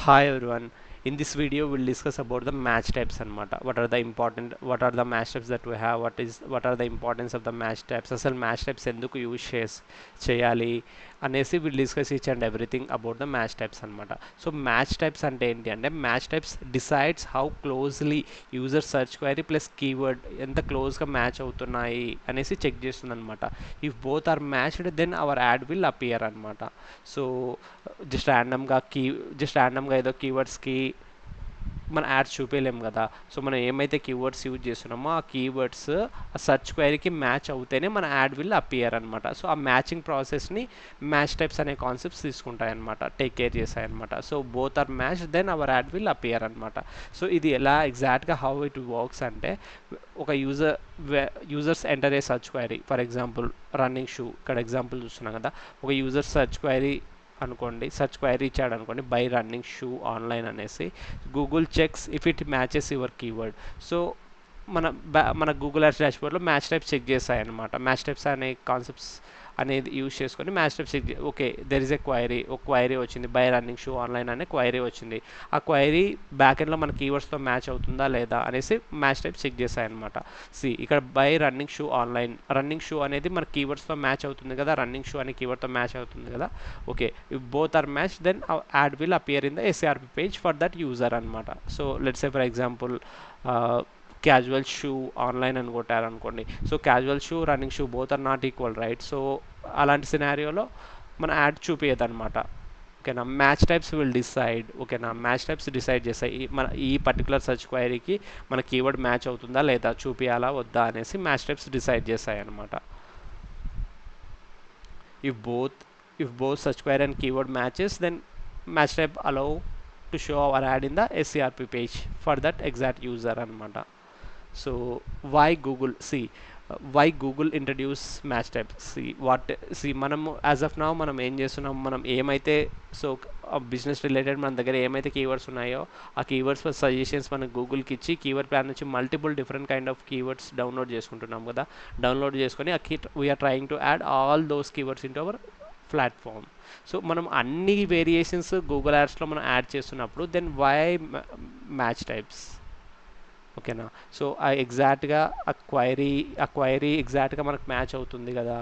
Hi everyone. In this video, we'll discuss about the match types and what are the match types that we have, what are the importance of the match types, అసలు match types ఎందుకు use చేయాలి అనేసి will discuss each and everything about the match types అనమాట. So match types అంటే ఏంటి అంటే match types decides how closely user search query plus keyword ఎంత క్లోజ్గా మ్యాచ్ అవుతున్నాయి అనేసి చెక్ చేస్తుంది అనమాట. If both are matched then our ad will appear అనమాట. సో జస్ట్ ర్యాండమ్గా ఏదో కీవర్డ్స్కి మన యాడ్స్ చూపించలేము కదా. సో మనం ఏమైతే కీవర్డ్స్ యూజ్ చేస్తున్నామో ఆ కీవర్డ్స్ ఆ సర్చ్ క్వైరీకి మ్యాచ్ అవుతేనే మన యాడ్ విల్ అపియర్ అనమాట. సో ఆ మ్యాచింగ్ ప్రాసెస్ని మ్యాచ్ టైప్స్ అనే కాన్సెప్ట్స్ తీసుకుంటాయన్నమాట, టేక్ కేర్ చేస్తాయన్నమాట. So both are match then our ad will appear అనమాట. సో ఇది ఎలా ఎగ్జాక్ట్గా హౌ ఇట్ వర్క్స్ అంటే ఒక users enter a search query, for example running shoe, ఇక్కడ ఎగ్జాంపుల్ చూస్తున్నాం కదా. ఒక యూజర్ సర్చ్ క్వైరీ అనుకోండి, సర్చ్ క్వైరీ ఇచ్చాడు అనుకోండి, బై రన్నింగ్ షూ ఆన్లైన్ అనేసి. Google checks if it matches your keyword. So మన గూగుల్ యాడ్స్ డాష్బోర్డ్లో మ్యాచ్ టైప్స్ చెక్ చేస్తాయన్నమాట. మ్యాచ్ టైప్స్ అనే కాన్సెప్ట్స్ అనేది యూజ్ చేసుకొని match types check okay there is ఒక క్వైరీ వచ్చింది, బై రన్నింగ్ షూ ఆన్లైన్ అనే క్వైరీ వచ్చింది. ఆ క్వైరీ బ్యాక్ ఎండ్లో మన కీవర్డ్స్తో మ్యాచ్ అవుతుందా లేదా అనేసి మ్యాచ్ టైప్స్ చెక్ చేస్తాయన్నమాట. ఇక్కడ buy running shoe online, running shoe అనేది మన కీవర్డ్స్తో మ్యాచ్ అవుతుంది కదా, రన్నింగ్ షూ అనే కీవర్డ్తో మ్యాచ్ అవుతుంది కదా. Okay, if both are match then ad will appear in the SRP page for that user అనమాట. So let's say for example casual shoe online అని కొట్టారనుకోండి. So casual shoe running shoe both are not equal, right? So అలాంటి సినారియోలో మన ad చూపించదన్నమాట. ఓకేనా, match types will decide. ఓకేనా, match types decide చేస్తాయి ఈ పర్టికులర్ సర్చ్ క్వైరీకి మన కీవర్డ్ మ్యాచ్ అవుతుందా లేదా, చూపించాలా వద్దా అనేసి మ్యాచ్ టైప్స్ డిసైడ్ చేస్తాయి అనమాట. If both search query and keyword matches then match type allow to show our ad in the SERP page for that exact user అనమాట. So why Google introduce match types? మనము as of now మనం ఏం చేస్తున్నాం, మనం ఏమైతే business related మన దగ్గర ఏమైతే కీవర్డ్స్ ఉన్నాయో ఆ కీవర్డ్స్ ఫర్ సజెషన్స్ మనం గూగుల్కి ఇచ్చి కీవర్డ్ ప్లాన్ నుంచి multiple different kind of keywords download చేసుకుంటున్నాం కదా. డౌన్లోడ్ చేసుకొని we're trying to add all those keywords in to our platform. So మనం అన్ని వేరియేషన్స్ గూగుల్ యాడ్స్లో మనం యాడ్ చేస్తున్నప్పుడు దెన్ వై మ్యాచ్ టైప్స్? ఓకేనా, సో ఎగ్జాక్ట్గా ఆ క్వైరీ ఎగ్జాక్ట్గా మనకు మ్యాచ్ అవుతుంది కదా,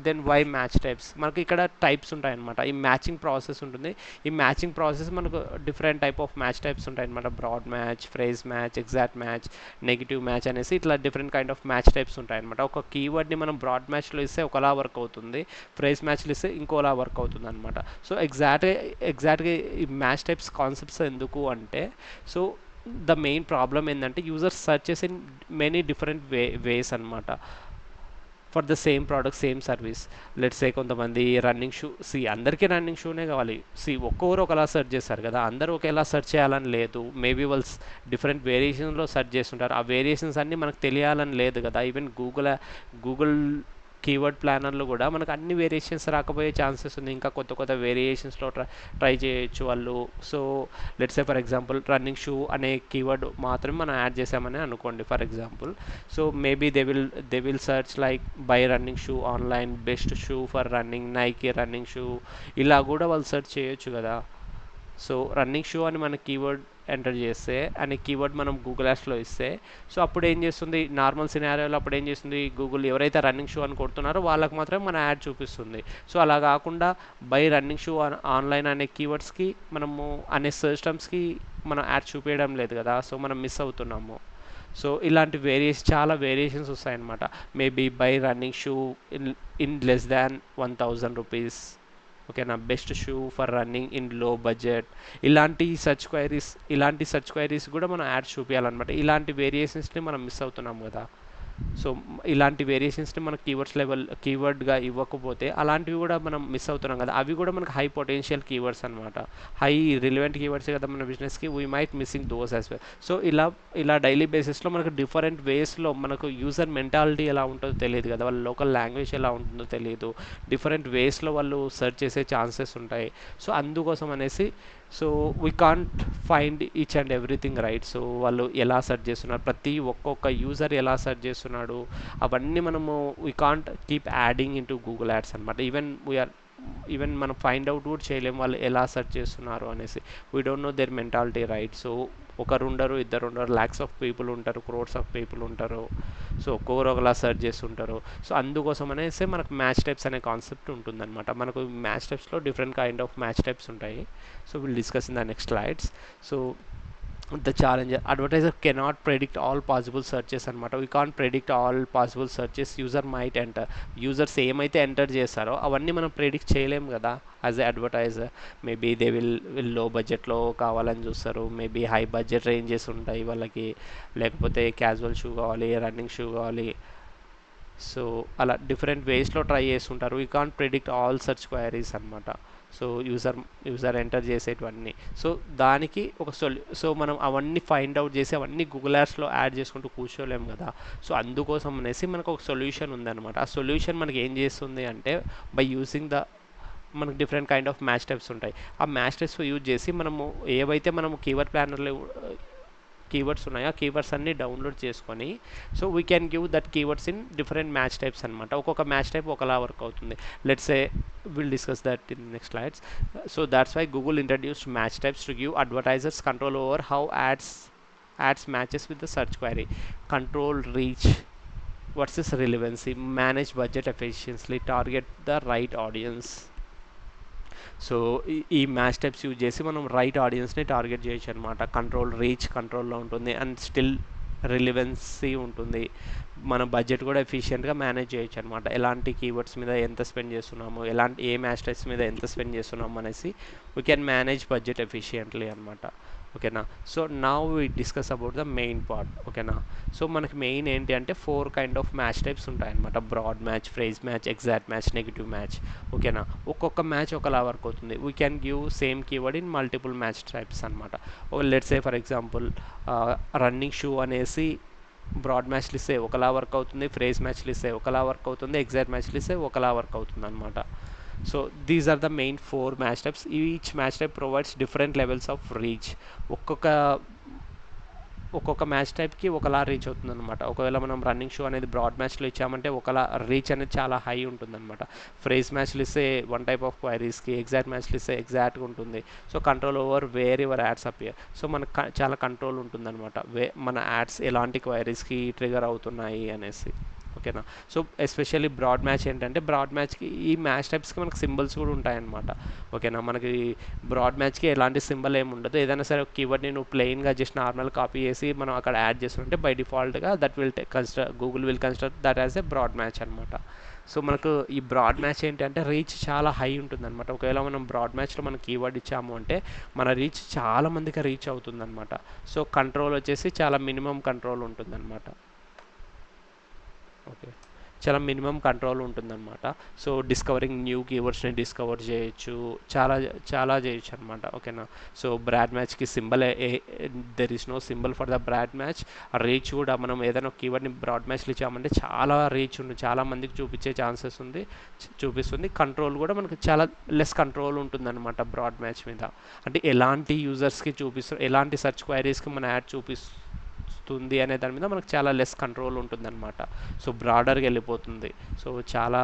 దెన్ వై మ్యాచ్ టైప్స్? మనకి ఇక్కడ టైప్స్ ఉంటాయన్నమాట. ఈ మ్యాచింగ్ ప్రాసెస్ ఉంటుంది. ఈ మ్యాచింగ్ ప్రాసెస్ మనకు different type of match types ఉంటాయన్నమాట. Broad match, phrase match, exact match, negative match అనేసి ఇట్లా different kind of match types ఉంటాయన్నమాట. ఒక కీవర్డ్ని మనం బ్రాడ్ మ్యాచ్లో ఇస్తే ఒకలా వర్క్ అవుతుంది, ఫ్రేజ్ మ్యాచ్లో ఇస్తే ఇంకోలా వర్క్ అవుతుంది అనమాట. సో ఎగ్జాక్ట్గా ఈ మ్యాచ్ టైప్స్ కాన్సెప్ట్స్ ఎందుకు అంటే, సో ద మెయిన్ ప్రాబ్లం ఏంటంటే users searches in many different ways అనమాట for the same product, same service. Let's say కొంతమంది రన్నింగ్ షూ, అందరికీ రన్నింగ్ షూనే కావాలి. ఒక్కొక్కరు ఒకలా సెర్చ్ చేస్తారు కదా, అందరూ ఒకేలా సెర్చ్ చేయాలని లేదు. మేబీ వాళ్ళు డిఫరెంట్ వేరియేషన్లో సెర్చ్ చేస్తుంటారు. ఆ వేరియేషన్స్ అన్నీ మనకు తెలియాలని లేదు కదా. ఈవెన్ గూగుల్ కీవర్డ్ ప్లానర్లో కూడా మనకు అన్ని వేరియేషన్స్ రాకపోయే ఛాన్సెస్ ఉంది. ఇంకా కొత్త వేరియేషన్స్లో ట్రై చేయొచ్చు వాళ్ళు. So let's say for example running shoe అనే కీవర్డ్ మాత్రమే మనం యాడ్ చేసామని అనుకోండి for example. So maybe they will search like by running shoe online, best shoe for running, Nike running shoe, ఇలా కూడా వాళ్ళు సెర్చ్ చేయొచ్చు కదా. సో రన్నింగ్ షూ అని మన కీవర్డ్ ఎంటర్ చేస్తే అనే కీవర్డ్ మనం గూగుల్ యాడ్స్లో ఇస్తే, సో అప్పుడు ఏం చేస్తుంది, నార్మల్ సినారియోలో అప్పుడు ఏం చేస్తుంది, గూగుల్ ఎవరైతే రన్నింగ్ షూ అని కొడుతున్నారో వాళ్ళకి మాత్రమే మన యాడ్ చూపిస్తుంది. సో అలా కాకుండా బై రన్నింగ్ షూ ఆన్లైన్ అనే కీవర్డ్స్కి మనము అనే సెర్చ్ టర్మ్స్కి మనం యాడ్ చూపించడం లేదు కదా. సో మనం మిస్ అవుతున్నాము. సో ఇలాంటి చాలా వేరియేషన్స్ వస్తాయన్నమాట. Maybe buy running shoe in less than 1000 rupees, ఓకేనా, best shoe for running in low budget, ఇలాంటి సర్చ్ క్వైరీస్ కూడా మనం యాడ్స్ చూపించాలన్నమాట. ఇలాంటి వేరియేషన్స్ని మనం మిస్ అవుతున్నాం కదా. సో ఇలాంటి వేరియేషన్స్ని మనకు కీవర్డ్గా ఇవ్వకపోతే అలాంటివి కూడా మనం మిస్ అవుతున్నాం కదా. అవి కూడా మనకు హై పొటెన్షియల్ కీవర్డ్స్ అనమాట, హై రిలవెంట్ కీవర్డ్స్ కదా మన బిజినెస్కి. We might missing those as well. So ఇలా డైలీ బేసిస్లో మనకు డిఫరెంట్ వేస్లో మనకు యూజర్ మెంటాలిటీ ఎలా ఉంటుందో తెలియదు కదా, వాళ్ళ లోకల్ లాంగ్వేజ్ ఎలా ఉంటుందో తెలియదు, డిఫరెంట్ వేస్లో వాళ్ళు సెర్చ్ చేసే ఛాన్సెస్ ఉంటాయి. సో అందుకోసం అనేసి so we can't find each and everything, right? So వాళ్ళు ఎలా సెర్చ్ చేస్తున్నారు, ఒక్కొక్క యూజర్ ఎలా సెర్చ్ చేస్తున్నాడు, అవన్నీ మనము we can't keep adding in to Google ads అనమాట. ఈవెన్ ఈవెన్ మనం ఫైండ్ అవుట్ కూడా చేయలేం వాళ్ళు ఎలా సెర్చ్ చేస్తున్నారు అనేసి. We don't know their mentality, right? So ఒకరు ఉండరు, ఇద్దరు ఉండరు, ల్యాక్స్ ఆఫ్ పీపుల్ ఉంటారు, క్రోర్స్ ఆఫ్ పీపుల్ ఉంటారు. సో ఒక్కొక్కరు ఒకలా సెర్చ్ చేస్తుంటారు. సో అందుకోసం అనేసి మనకు మ్యాచ్ టైప్స్ అనే కాన్సెప్ట్ ఉంటుందన్నమాట. మనకు మ్యాచ్ టైప్స్లో different kind of match types ఉంటాయి. So will discuss in the next slides. So the challenge, advertiser cannot predict all possible searches అనమాట. we can't predict all possible searches user might enter. Users ఏమైతే enter చేస్తారో అవన్నీ మనం predict చేయలేం కదా as a advertiser. Maybe they will లో బడ్జెట్లో కావాలని చూస్తారు, మేబీ హై బడ్జెట్ రేంజెస్ ఉంటాయి వాళ్ళకి, లేకపోతే క్యాజువల్ షూ కావాలి, రన్నింగ్ షూ కావాలి. సో అలా డిఫరెంట్ వేస్లో ట్రై చేస్తుంటారు. We can't predict all search queries అనమాట. సో యూజర్ ఎంటర్ చేసేటివన్నీ. సో దానికి ఒక సో మనం అవన్నీ ఫైండ్ అవుట్ చేసి అవన్నీ గూగుల్ యాడ్స్లో యాడ్ చేసుకుంటూ కూర్చోలేము కదా. సో అందుకోసం అనేసి మనకు ఒక సొల్యూషన్ ఉందన్నమాట. ఆ సొల్యూషన్ మనకి ఏం చేస్తుంది అంటే, బై యూజింగ్ మనకు different kind of match types ఉంటాయి. ఆ మ్యాచ్ టైప్స్ యూజ్ చేసి మనము ఏవైతే మనము కీవర్డ్ ప్లానర్లో కీవర్డ్స్ ఉన్నాయో ఆ కీవర్డ్స్ అన్నీ డౌన్లోడ్ చేసుకొని, so we can give that keywords in different match types అనమాట. ఒక్కొక్క మ్యాచ్ టైప్ ఒకలా వర్క్ అవుతుంది. Let's a will discuss that in next slides. So that's why Google introduced match types to give advertisers control over how ads matches with the search query. Control reach versus relevancy, manage budget efficiently, target the right audience. So ఈ match types use చేసి మనం right ఆడియన్స్ని target చేయొచ్చు అనమాట. Control reach కంట్రోల్లో ఉంటుంది and still రిలివెన్సీ ఉంటుంది. మన బడ్జెట్ కూడా ఎఫిషియెంట్గా మేనేజ్ చేయొచ్చు అనమాట. ఎలాంటి కీవర్డ్స్ మీద ఎంత స్పెండ్ చేస్తున్నాము, ఏ మ్యాచ్ టైప్స్ మీద ఎంత స్పెండ్ చేస్తున్నాము అనేసి we can manage budget efficiently అనమాట. ఓకేనా. So now we discuss about the main part. ఓకేనా. సో మనకి మెయిన్ ఏంటి అంటే 4 కైండ్ ఆఫ్ మ్యాచ్ టైప్స్ ఉంటాయన్నమాట. Broad match, phrase match, exact match, negative match. ఓకేనా. ఒక్కొక్క మ్యాచ్ ఒకలా వర్క్ అవుతుంది. We can give same keyword in multiple match types అనమాట. Let's say for example running shoe అనేసి బ్రాడ్ మ్యాచ్లు ఇస్తే ఒకలా వర్క్ అవుతుంది, ఫ్రేజ్ మ్యాచ్లు ఇస్తే ఒకలా వర్క్ అవుతుంది, ఎగ్జాక్ట్ మ్యాచ్లు ఇస్తే ఒకలా వర్క్ అవుతుంది అనమాట. So these are the main 4 match types. Each match type provides different levels of reach. ఒక్కొక్క మ్యాచ్ టైప్కి ఒకలా రీచ్ అవుతుంది అనమాట. ఒకవేళ మనం రన్నింగ్ షో అనేది బ్రాడ్ మ్యాచ్లో ఇచ్చామంటే ఒకలా రీచ్ అనేది చాలా హై ఉంటుందన్నమాట. ఫ్రేజ్ మ్యాచ్లు ఇస్తే వన్ టైప్ ఆఫ్ క్వైరీస్కి, ఎగ్జాక్ట్ మ్యాచ్లు ఇస్తే ఎగ్జాక్ట్గా ఉంటుంది. So control over where your ads appear. So మనకు చాలా కంట్రోల్ ఉంటుందన్నమాట, మన యాడ్స్ ఎలాంటి క్వైరీస్కి ట్రిగర్ అవుతున్నాయి అనేసి. ఓకేనా. సో ఎస్పెషల్లీ బ్రాడ్ మ్యాచ్ ఏంటంటే, బ్రాడ్ మ్యాచ్కి ఈ మ్యాచ్ టైప్స్కి మనకు సింబల్స్ కూడా ఉంటాయన్నమాట. ఓకేనా. మనకి బ్రాడ్ మ్యాచ్కి ఎలాంటి సింబల్ ఏమి ఉండదు. ఏదైనా సరే ఒక కీవర్డ్ని నువ్వు ప్లెయిన్గా జస్ట్ నార్మల్ కాపీ చేసి మనం అక్కడ యాడ్ చేస్తుంటే బై డిఫాల్ట్గా that will Google will consider that as a broad match అనమాట. సో మనకు ఈ బ్రాడ్ మ్యాచ్ ఏంటంటే రీచ్ చాలా హై ఉంటుందన్నమాట. ఒకవేళ మనం బ్రాడ్ మ్యాచ్లో మనం కీవర్డ్ ఇచ్చాము అంటే మన రీచ్ చాలా మందికి రీచ్ అవుతుందన్నమాట. సో కంట్రోల్ వచ్చేసి చాలా మినిమం కంట్రోల్ ఉంటుందన్నమాట. ఓకే, చాలా మినిమం కంట్రోల్ ఉంటుందన్నమాట. సో డిస్కవరింగ్ న్యూ కీవర్డ్స్ని డిస్కవర్ చేయొచ్చు, చాలా చేయొచ్చు అనమాట. ఓకేనా. సో బ్రాడ్ మ్యాచ్కి symbol there is no symbol for the broad match. ఆ రీచ్ కూడా మనం ఏదైనా కీవర్డ్ని బ్రాడ్ మ్యాచ్లో ఇచ్చామంటే చాలా రీచ్ ఉంది, చాలా మందికి చూపించే ఛాన్సెస్ చూపిస్తుంది. కంట్రోల్ కూడా మనకి చాలా లెస్ కంట్రోల్ ఉంటుందన్నమాట బ్రాడ్ మ్యాచ్ మీద. అంటే ఎలాంటి యూజర్స్కి ఎలాంటి సెర్చ్ క్వైరీస్కి మన యాడ్ చూపిస్తుంది అనే దాని మీద మనకు చాలా లెస్ కంట్రోల్ ఉంటుందన్నమాట. సో బ్రాడర్గా వెళ్ళిపోతుంది. సో చాలా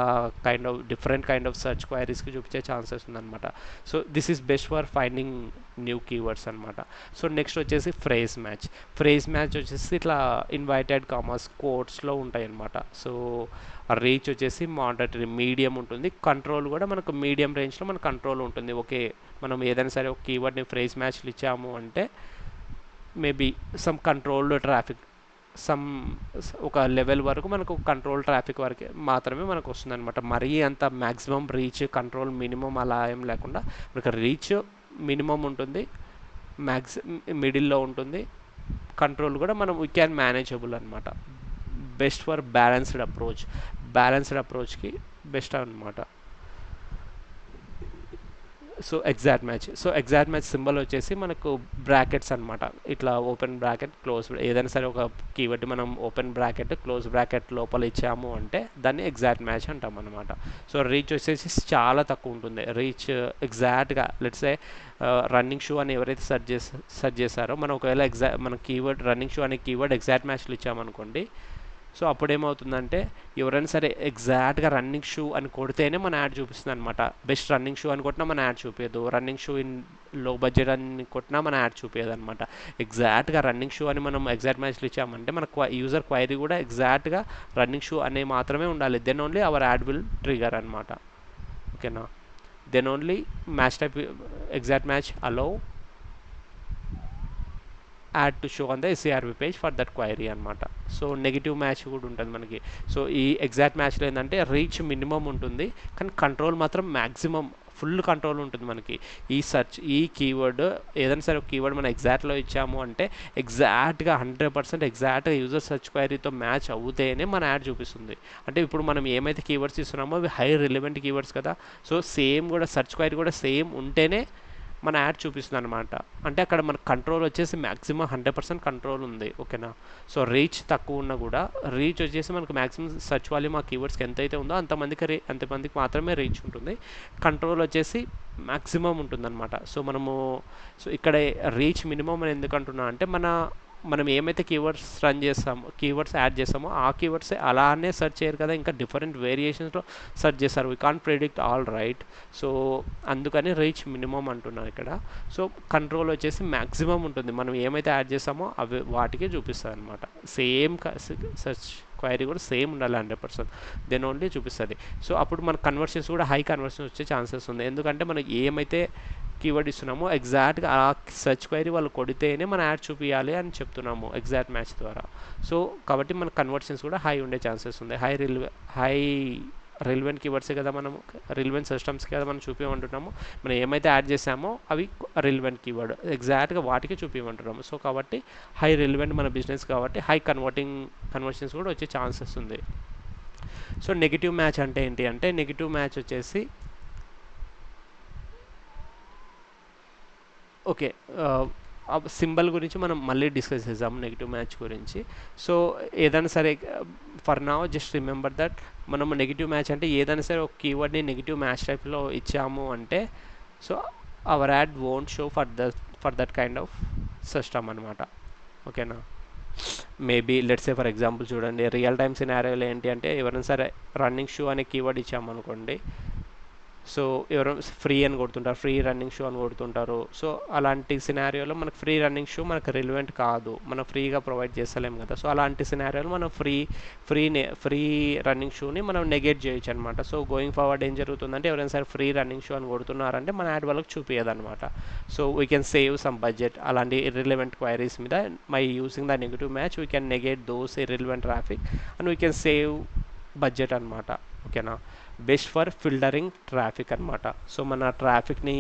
డిఫరెంట్ కైండ్ ఆఫ్ సెర్చ్ క్వైరీస్కి చూపించే ఛాన్సెస్ ఉందన్నమాట. So this is best for finding new keywords అనమాట. సో నెక్స్ట్ వచ్చేసి ఫ్రేజ్ మ్యాచ్. ఫ్రేజ్ మ్యాచ్ వచ్చేసి ఇట్లా ఇన్వైటెడ్ కామర్స్ కోడ్స్లో ఉంటాయి అన్నమాట. సో రీచ్ వచ్చేసి మానిటరీ మీడియం ఉంటుంది. కంట్రోల్ కూడా మనకు మీడియం రేంజ్లో మన కంట్రోల్ ఉంటుంది. ఓకే, మనం ఏదైనా సరే ఒక కీవర్డ్ని ఫ్రేజ్ మ్యాచ్లు ఇచ్చాము అంటే మేబీ సమ్ కంట్రోల్డ్ ట్రాఫిక్, ఒక లెవెల్ వరకు మనకు కంట్రోల్ ట్రాఫిక్ వరకు మాత్రమే మనకు వస్తుందన్నమాట. మరీ అంత మ్యాక్సిమం రీచ్, కంట్రోల్ మినిమం అలా ఏం లేకుండా మనకు రీచ్ మినిమం ఉంటుంది, మిడిల్లో ఉంటుంది, కంట్రోల్ కూడా మనం వీ క్యాన్ మేనేజబుల్ అనమాట. బెస్ట్ ఫర్ బ్యాలెన్స్డ్ అప్రోచ్కి బెస్ట్ అనమాట. సో ఎగ్జాక్ట్ మ్యాచ్ సింబల్ వచ్చేసి మనకు బ్రాకెట్స్ అనమాట. ఇట్లా ఓపెన్ బ్రాకెట్, క్లోజ్, ఏదైనా సరే ఒక కీవర్డ్ మనం ఓపెన్ బ్రాకెట్, క్లోజ్ బ్రాకెట్ లోపల ఇచ్చాము అంటే దాన్ని ఎగ్జాక్ట్ మ్యాచ్ అంటాం అనమాట. సో రీచ్ వచ్చేసి చాలా తక్కువ ఉంటుంది. రీచ్ ఎగ్జాక్ట్గా లెట్స్ ఏ రన్నింగ్ షూ అని ఎవరైతే సెర్చ్ చేశారో మనం ఒకవేళ మన కీవర్డ్ రన్నింగ్ షూ అనే కీవర్డ్ ఎగ్జాక్ట్ మ్యాచ్లు ఇచ్చామనుకోండి, సో అప్పుడు ఏమవుతుందంటే ఎవరైనా సరే ఎగ్జాక్ట్గా రన్నింగ్ షూ అని కొడితేనే మన యాడ్ చూపిస్తుంది అనమాట. బెస్ట్ రన్నింగ్ షూ అని కొట్టినా మన యాడ్ చూపించదు, running shoe in low budget అని కొట్టినా మన యాడ్ చూపించదు అనమాట. ఎగ్జాక్ట్గా రన్నింగ్ షూ అని మనం ఎగ్జాక్ట్ మ్యాచ్లు ఇచ్చామంటే మన యూజర్ క్వైరీ కూడా ఎగ్జాక్ట్గా రన్నింగ్ షూ అనే మాత్రమే ఉండాలి. Then only our ad will trigger అనమాట. ఓకేనా, then only match type exact match allow ad to show on the SCRB page for that query అనమాట. సో నెగిటివ్ మ్యాచ్ కూడా ఉంటుంది మనకి. సో ఈ ఎగ్జాక్ట్ మ్యాచ్లో ఏంటంటే రీచ్ మినిమం ఉంటుంది, కానీ కంట్రోల్ మాత్రం మ్యాక్సిమం ఫుల్ కంట్రోల్ ఉంటుంది మనకి. ఈ సెర్చ్ ఈ కీవర్డ్ ఏదైనా సరే ఒక కీవర్డ్ మనం ఎగ్జాక్ట్లో ఇచ్చాము అంటే ఎగ్జాక్ట్గా 100% ఎగ్జాక్ట్గా యూజర్ సెర్చ్ క్వైరీతో మ్యాచ్ అవుతేనే మన యాడ్ చూపిస్తుంది. అంటే ఇప్పుడు మనం ఏమైతే కీవర్డ్స్ ఇస్తున్నామో అవి హై రిలవెంట్ కీవర్డ్స్ కదా. సో సేమ్ కూడా సెర్చ్ క్వైరీ కూడా సేమ్ ఉంటేనే మన యాడ్ చూపిస్తుంది అనమాట. అంటే అక్కడ మన కంట్రోల్ వచ్చేసి మ్యాక్సిమం 100% కంట్రోల్ ఉంది. ఓకేనా, సో రీచ్ తక్కువ ఉన్నా కూడా రీచ్ వచ్చేసి మనకు మ్యాక్సిమం సెర్చ్ వాల్యూమ్ ఆ కీవర్డ్స్కి ఎంతైతే ఉందో అంతమందికి మాత్రమే రీచ్ ఉంటుంది. కంట్రోల్ వచ్చేసి మ్యాక్సిమం ఉంటుందన్నమాట. సో ఇక్కడ రీచ్ మినిమం అని ఎందుకు అంటున్నా అంటే మనం ఏమైతే కీవర్డ్స్ రన్ చేస్తామో కీవర్డ్స్ యాడ్ చేస్తామో ఆ కీవర్డ్స్ అలానే సెర్చ్ చేయరు కదా, ఇంకా డిఫరెంట్ వేరియేషన్స్లో సెర్చ్ చేస్తారు. We can't predict all right. So అందుకని రీచ్ మినిమం అంటున్నాను ఇక్కడ. సో కంట్రోల్ వచ్చేసి మ్యాక్సిమం ఉంటుంది, మనం ఏమైతే యాడ్ చేస్తామో అవి వాటికే చూపిస్తుంది అనమాట. సేమ్ సెర్చ్ క్వైరీ కూడా సేమ్ ఉండాలి 100%, దెన్ ఓన్లీ చూపిస్తుంది. సో అప్పుడు మన కన్వర్షన్స్ కూడా హై కన్వర్షన్స్ వచ్చే ఛాన్సెస్ ఉంది. ఎందుకంటే మనం ఏమైతే కీవర్డ్ ఇస్తున్నామో ఎగ్జాక్ట్గా ఆ సెర్చ్ క్వైరీ వాళ్ళు కొడితేనే మన యాడ్ చూపించాలి అని చెప్తున్నాము ఎగ్జాక్ట్ మ్యాచ్ ద్వారా. సో కాబట్టి మన కన్వర్షన్స్ కూడా హై ఉండే ఛాన్సెస్ ఉంది. హై రిలవెంట్ కీవర్డ్సే కదా, మనం రిలవెంట్ సిస్టమ్స్కి కదా మనం చూపించమంటున్నాము. మనం ఏమైతే యాడ్ చేసామో అవి రిలవెంట్ కీవర్డ్ ఎగ్జాక్ట్గా వాటికి చూపించమంటున్నాము. సో కాబట్టి హై రిలవెంట్ మన బిజినెస్ కాబట్టి హై కన్వర్షన్స్ కూడా వచ్చే ఛాన్సెస్ ఉంది. సో నెగిటివ్ మ్యాచ్ అంటే ఏంటి అంటే నెగిటివ్ మ్యాచ్ వచ్చేసి ఓకే, సింబల్ గురించి మనం మళ్ళీ డిస్కస్ చేద్దాము నెగిటివ్ మ్యాచ్ గురించి. సో ఏదైనా సరే for now just remember that మనం నెగిటివ్ మ్యాచ్ అంటే ఏదైనా సరే ఒక కీవర్డ్ని నెగిటివ్ మ్యాచ్ టైప్లో ఇచ్చాము అంటే so our add won't show for that kind of system అనమాట. ఓకేనా, maybe let's say for example చూడండి, రియల్ టైమ్ సినారియోలో ఏంటి అంటే ఎవరైనా సరే రన్నింగ్ షూ అనే కీవర్డ్ ఇచ్చామనుకోండి, సో ఎవరో ఫ్రీ అని కొడుతుంటారు, ఫ్రీ రన్నింగ్ షూ అని కొడుతుంటారు. సో అలాంటి సినారియోలో మనకు ఫ్రీ రన్నింగ్ షూ మనకు రిలవెంట్ కాదు, మనం ఫ్రీగా ప్రొవైడ్ చేస్తలేము కదా. సో అలాంటి సినారియోలో మనం ఫ్రీ రన్నింగ్ షూని మనం నెగెట్ చేయొచ్చు అనమాట. సో గోయింగ్ ఫార్వర్డ్ ఏం జరుగుతుందంటే ఎవరైనా సరే ఫ్రీ రన్నింగ్ షూ అని కొడుతున్నారంటే మన యాడ్ వాళ్ళకి చూపించదు అనమాట. So we can save some budget అలాంటి ఇర్రిలవెంట్ క్వైరీస్ మీద. By using the negative match we can negate those irrelevant traffic and we can save budget అనమాట. ఓకేనా, బెస్ట్ ఫర్ ఫిల్టరింగ్ ట్రాఫిక్ అనమాట. సో మన ట్రాఫిక్ని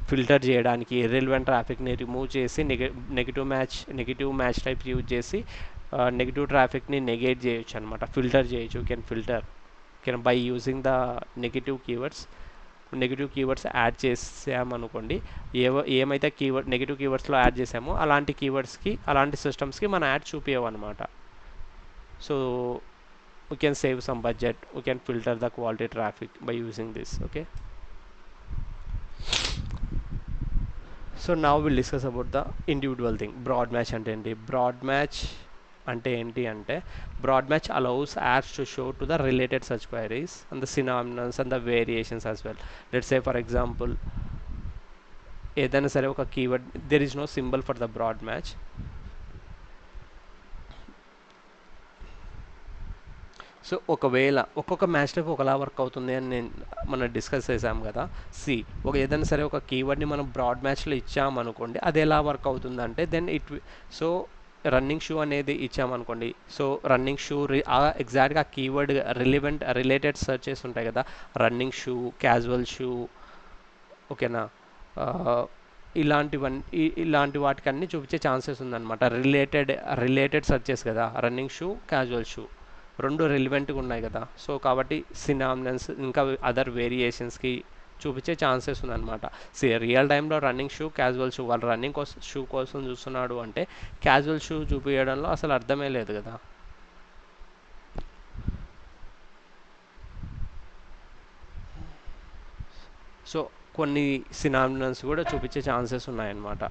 ఫిల్టర్ చేయడానికి ఇర్రిలవెంట్ ట్రాఫిక్ని రిమూవ్ చేసి negative match type use చేసి negative ట్రాఫిక్ని negate చేయొచ్చు అనమాట, ఫిల్టర్ చేయొచ్చు. Can buy using the negative keywords add చేసామనుకోండి, ఏమైతే నెగిటివ్ కీవర్డ్స్లో యాడ్ చేసామో అలాంటి సిస్టమ్స్కి మన యాడ్ చూపించవు అనమాట. So we can save some budget, we can filter the quality traffic by using this. Okay, so now we'll discuss about the individual thing. Broad match ante enti broad match allows ads to show to the related search queries and the synonyms and the variations as well. Let's say for example ఏదైనా సరే ఒక keyword there is no symbol for the broad match. So ఒకవేళ ఒక్కొక్క match type ఒకలా work అవుతుంది అని మనం discuss చేసాం కదా. ఏదైనా సరే ఒక కీవర్డ్ని మనం బ్రాడ్ మ్యాచ్లో ఇచ్చామనుకోండి, అది ఎలా వర్క్ అవుతుందంటే దెన్ సో రన్నింగ్ షూ అనేది ఇచ్చామనుకోండి, సో రన్నింగ్ షూ ఎగ్జాక్ట్గా ఆ కీవర్డ్ రిలేటెడ్ సెర్చెస్ ఉంటాయి కదా, రన్నింగ్ షూ, క్యాజువల్ షూ, ఓకేనా, ఇలాంటి వాటికన్నీ చూపించే ఛాన్సెస్ ఉందన్నమాట. రిలేటెడ్ సెర్చెస్ కదా, రన్నింగ్ షూ, క్యాజువల్ షూ రెండు రిలివెంట్గా ఉన్నాయి కదా. సో కాబట్టి సినామినన్స్ ఇంకా అదర్ వేరియేషన్స్కి చూపించే ఛాన్సెస్ ఉందన్నమాట. రియల్ టైంలో రన్నింగ్ షూ, క్యాజువల్ షూ, వాళ్ళు రన్నింగ్ షూ కోసం చూస్తున్నాడు అంటే క్యాజువల్ షూ చూపించడంలో అసలు అర్థమే లేదు కదా. సో కొన్ని సినామినన్స్ కూడా చూపించే ఛాన్సెస్ ఉన్నాయన్నమాట.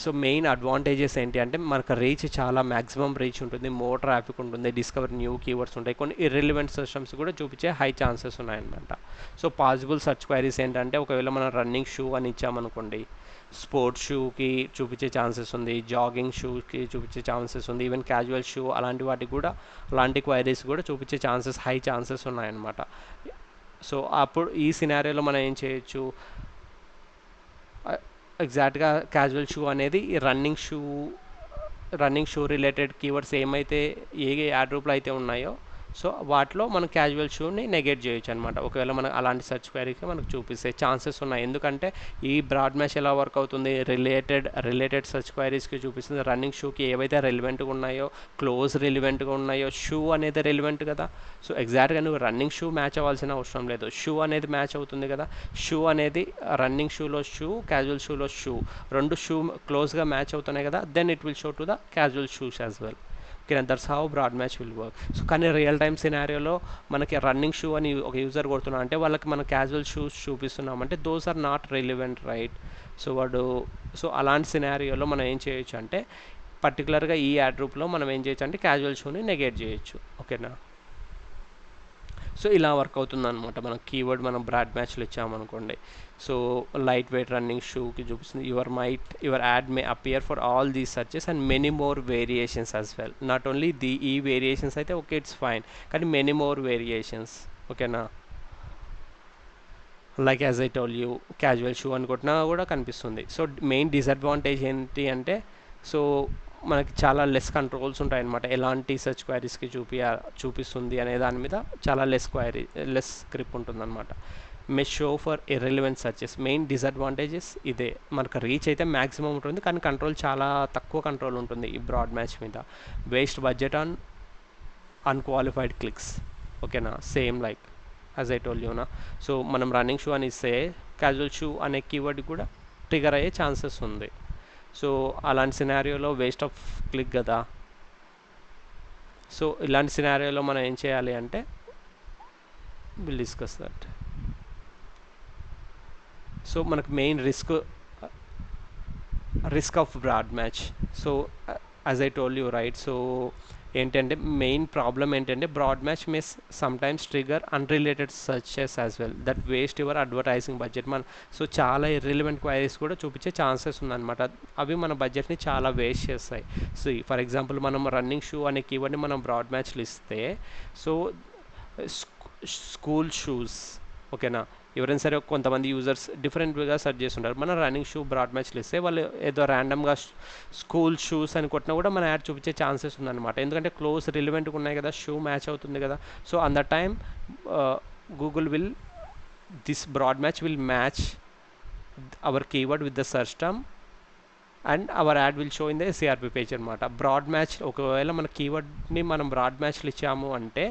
సో మెయిన్ అడ్వాంటేజెస్ ఏంటి అంటే మనకు రీచ్ చాలా మ్యాక్సిమం రీచ్ ఉంటుంది, మోర్ ట్రాఫిక్ ఉంటుంది, డిస్కవర్ న్యూ కీవర్డ్స్ ఉంటాయి, కొన్ని ఇర్రెలివెంట్ సిస్టమ్స్ కూడా చూపించే హై ఛాన్సెస్ ఉన్నాయన్నమాట. సో పాసిబుల్ సర్చ్ క్వైరీస్ ఏంటంటే ఒకవేళ మనం రన్నింగ్ షూ అని ఇచ్చామనుకోండి, స్పోర్ట్స్ షూకి చూపించే ఛాన్సెస్ ఉంది, జాగింగ్ షూకి చూపించే ఛాన్సెస్ ఉంది, ఈవెన్ క్యాజువల్ షూ అలాంటి వాటికి కూడా అలాంటి క్వైరీస్ కూడా చూపించే ఛాన్సెస్ హై ఛాన్సెస్ ఉన్నాయన్నమాట. సో అప్పుడు ఈ సినారియోలో మనం ఏం చేయొచ్చు, ఎగ్జాక్ట్గా క్యాజువల్ షూ అనేది రన్నింగ్ షూ రిలేటెడ్ కీవర్డ్స్ ఏమైతే ఏ యాడ్ రూప్లో అయితే ఉన్నాయో సో వాటిలో మనం క్యాజువల్ షూని నెగెట్ చేయొచ్చు అనమాట. ఒకవేళ మనం అలాంటి సర్చ్ క్వైరీకి మనకు చూపిస్తే ఛాన్సెస్ ఉన్నాయి. ఎందుకంటే ఈ బ్రాడ్ మ్యాచ్ ఎలా వర్క్ అవుతుంది, రిలేటెడ్ సర్చ్ క్వైరీస్కి చూపిస్తుంది. రన్నింగ్ షూకి ఏవైతే రెలివెంట్గా ఉన్నాయో, క్లోజ్ రిలివెంట్గా ఉన్నాయో, షూ అనేది రెలివెంట్ కదా. సో ఎగ్జాక్ట్గా నువ్వు రన్నింగ్ షూ మ్యాచ్ అవ్వాల్సిన అవసరం లేదు, షూ అనేది మ్యాచ్ అవుతుంది కదా. షూ అనేది రన్నింగ్ షూలో షూ, క్యాజువల్ షూలో షూ, రెండు షూ క్లోజ్గా మ్యాచ్ అవుతున్నాయి కదా, then it will show to the casual shoes as well. Okay, that's how broad match will work. So కానీ రియల్ టైమ్ సినారియోలో మనకి రన్నింగ్ షూ అని ఒక యూజర్ కొడుతున్నాం అంటే వాళ్ళకి మనం క్యాజువల్ షూస్ చూపిస్తున్నామంటే those are not relevant, right. So అలాంటి సినారియోలో మనం ఏం చేయొచ్చు అంటే పర్టికులర్గా ఈ యాడ్ గ్రూప్లో మనం ఏం చేయొచ్చు అంటే క్యాజువల్ షూని నెగెట్ చేయొచ్చు. ఓకేనా. సో ఇలా వర్క్ అవుతుంది అనమాట. మనం కీవర్డ్ మనం బ్రాడ్ మ్యాచ్లో ఇచ్చామనుకోండి, సో లైట్ వెయిట్ రన్నింగ్ షూకి చూపిస్తుంది your add May appear for all these searches and many more variations as well. Not only ఈ వేరియేషన్స్ అయితే ఓకే ఇట్స్ ఫైన్, కానీ మెనీ మోర్ వేరియేషన్స్. ఓకేనా. Like as I told you casual shoe అని కొట్టినా కూడా కనిపిస్తుంది. So main disadvantage ఏంటి అంటే సో మనకి చాలా లెస్ కంట్రోల్స్ ఉంటాయన్నమాట, ఎలాంటి సర్చ్ క్వైరీస్కి చూపిస్తుంది అనే దాని మీద చాలా లెస్ గ్రిప్ ఉంటుందన్నమాట. Show for irrelevant searches main disadvantages ఇదే. మనకు రీచ్ అయితే మ్యాక్సిమం ఉంటుంది కానీ కంట్రోల్ చాలా తక్కువ కంట్రోల్ ఉంటుంది ఈ బ్రాడ్ మ్యాచ్ మీద. Waste budget on unqualified clicks. ఓకేనా, same like as I told యూనా. సో మనం రన్నింగ్ షూ అని ఇస్తే క్యాజువల్ షూ అనే కీవర్డ్ కూడా ట్రిగర్ అయ్యే ఛాన్సెస్ ఉంది. సో అలాంటి సినారియోలో వేస్ట్ ఆఫ్ క్లిక్ కదా. సో ఇలాంటి సినారియోలో మనం ఏం చేయాలి అంటే విల్ డిస్కస్ దట్. సో మనకు main risk of broad match. So as I told you right. So ఏంటంటే మెయిన్ ప్రాబ్లం ఏంటంటే broad match May sometimes trigger unrelated searches as well that waste your advertising budget. So చాలా irrelevant queries కూడా చూపించే chances ఉందన్నమాట. అవి మన బడ్జెట్ని చాలా వేస్ట్ చేస్తాయి. సో ఫర్ ఎగ్జాంపుల్ మనం రన్నింగ్ షూ అనే కీవర్డ్ని మనం బ్రాడ్ మ్యాచ్లు ఇస్తే సో స్కూల్ షూస్, ఓకేనా, ఎవరైనా సరే కొంతమంది యూజర్స్ డిఫరెంట్గా సెర్చ్ చేస్తుంటారు. మన రన్నింగ్ షూ బ్రాడ్ మ్యాచ్లు ఇస్తే వాళ్ళు ఏదో ర్యాండమ్గా స్కూల్ షూస్ అని కొట్టినా కూడా మన యాడ్ చూపించే ఛాన్సెస్ ఉందన్నమాట. ఎందుకంటే క్లోజ్ రిలివెంట్గా ఉన్నాయి కదా, షూ మ్యాచ్ అవుతుంది కదా. So on the time Google this broad match will match our keyword with the search term and our ad will show in the CRP page అనమాట. బ్రాడ్ మ్యాచ్ ఒకవేళ మన కీవర్డ్ని మనం బ్రాడ్ మ్యాచ్లు ఇచ్చాము అంటే,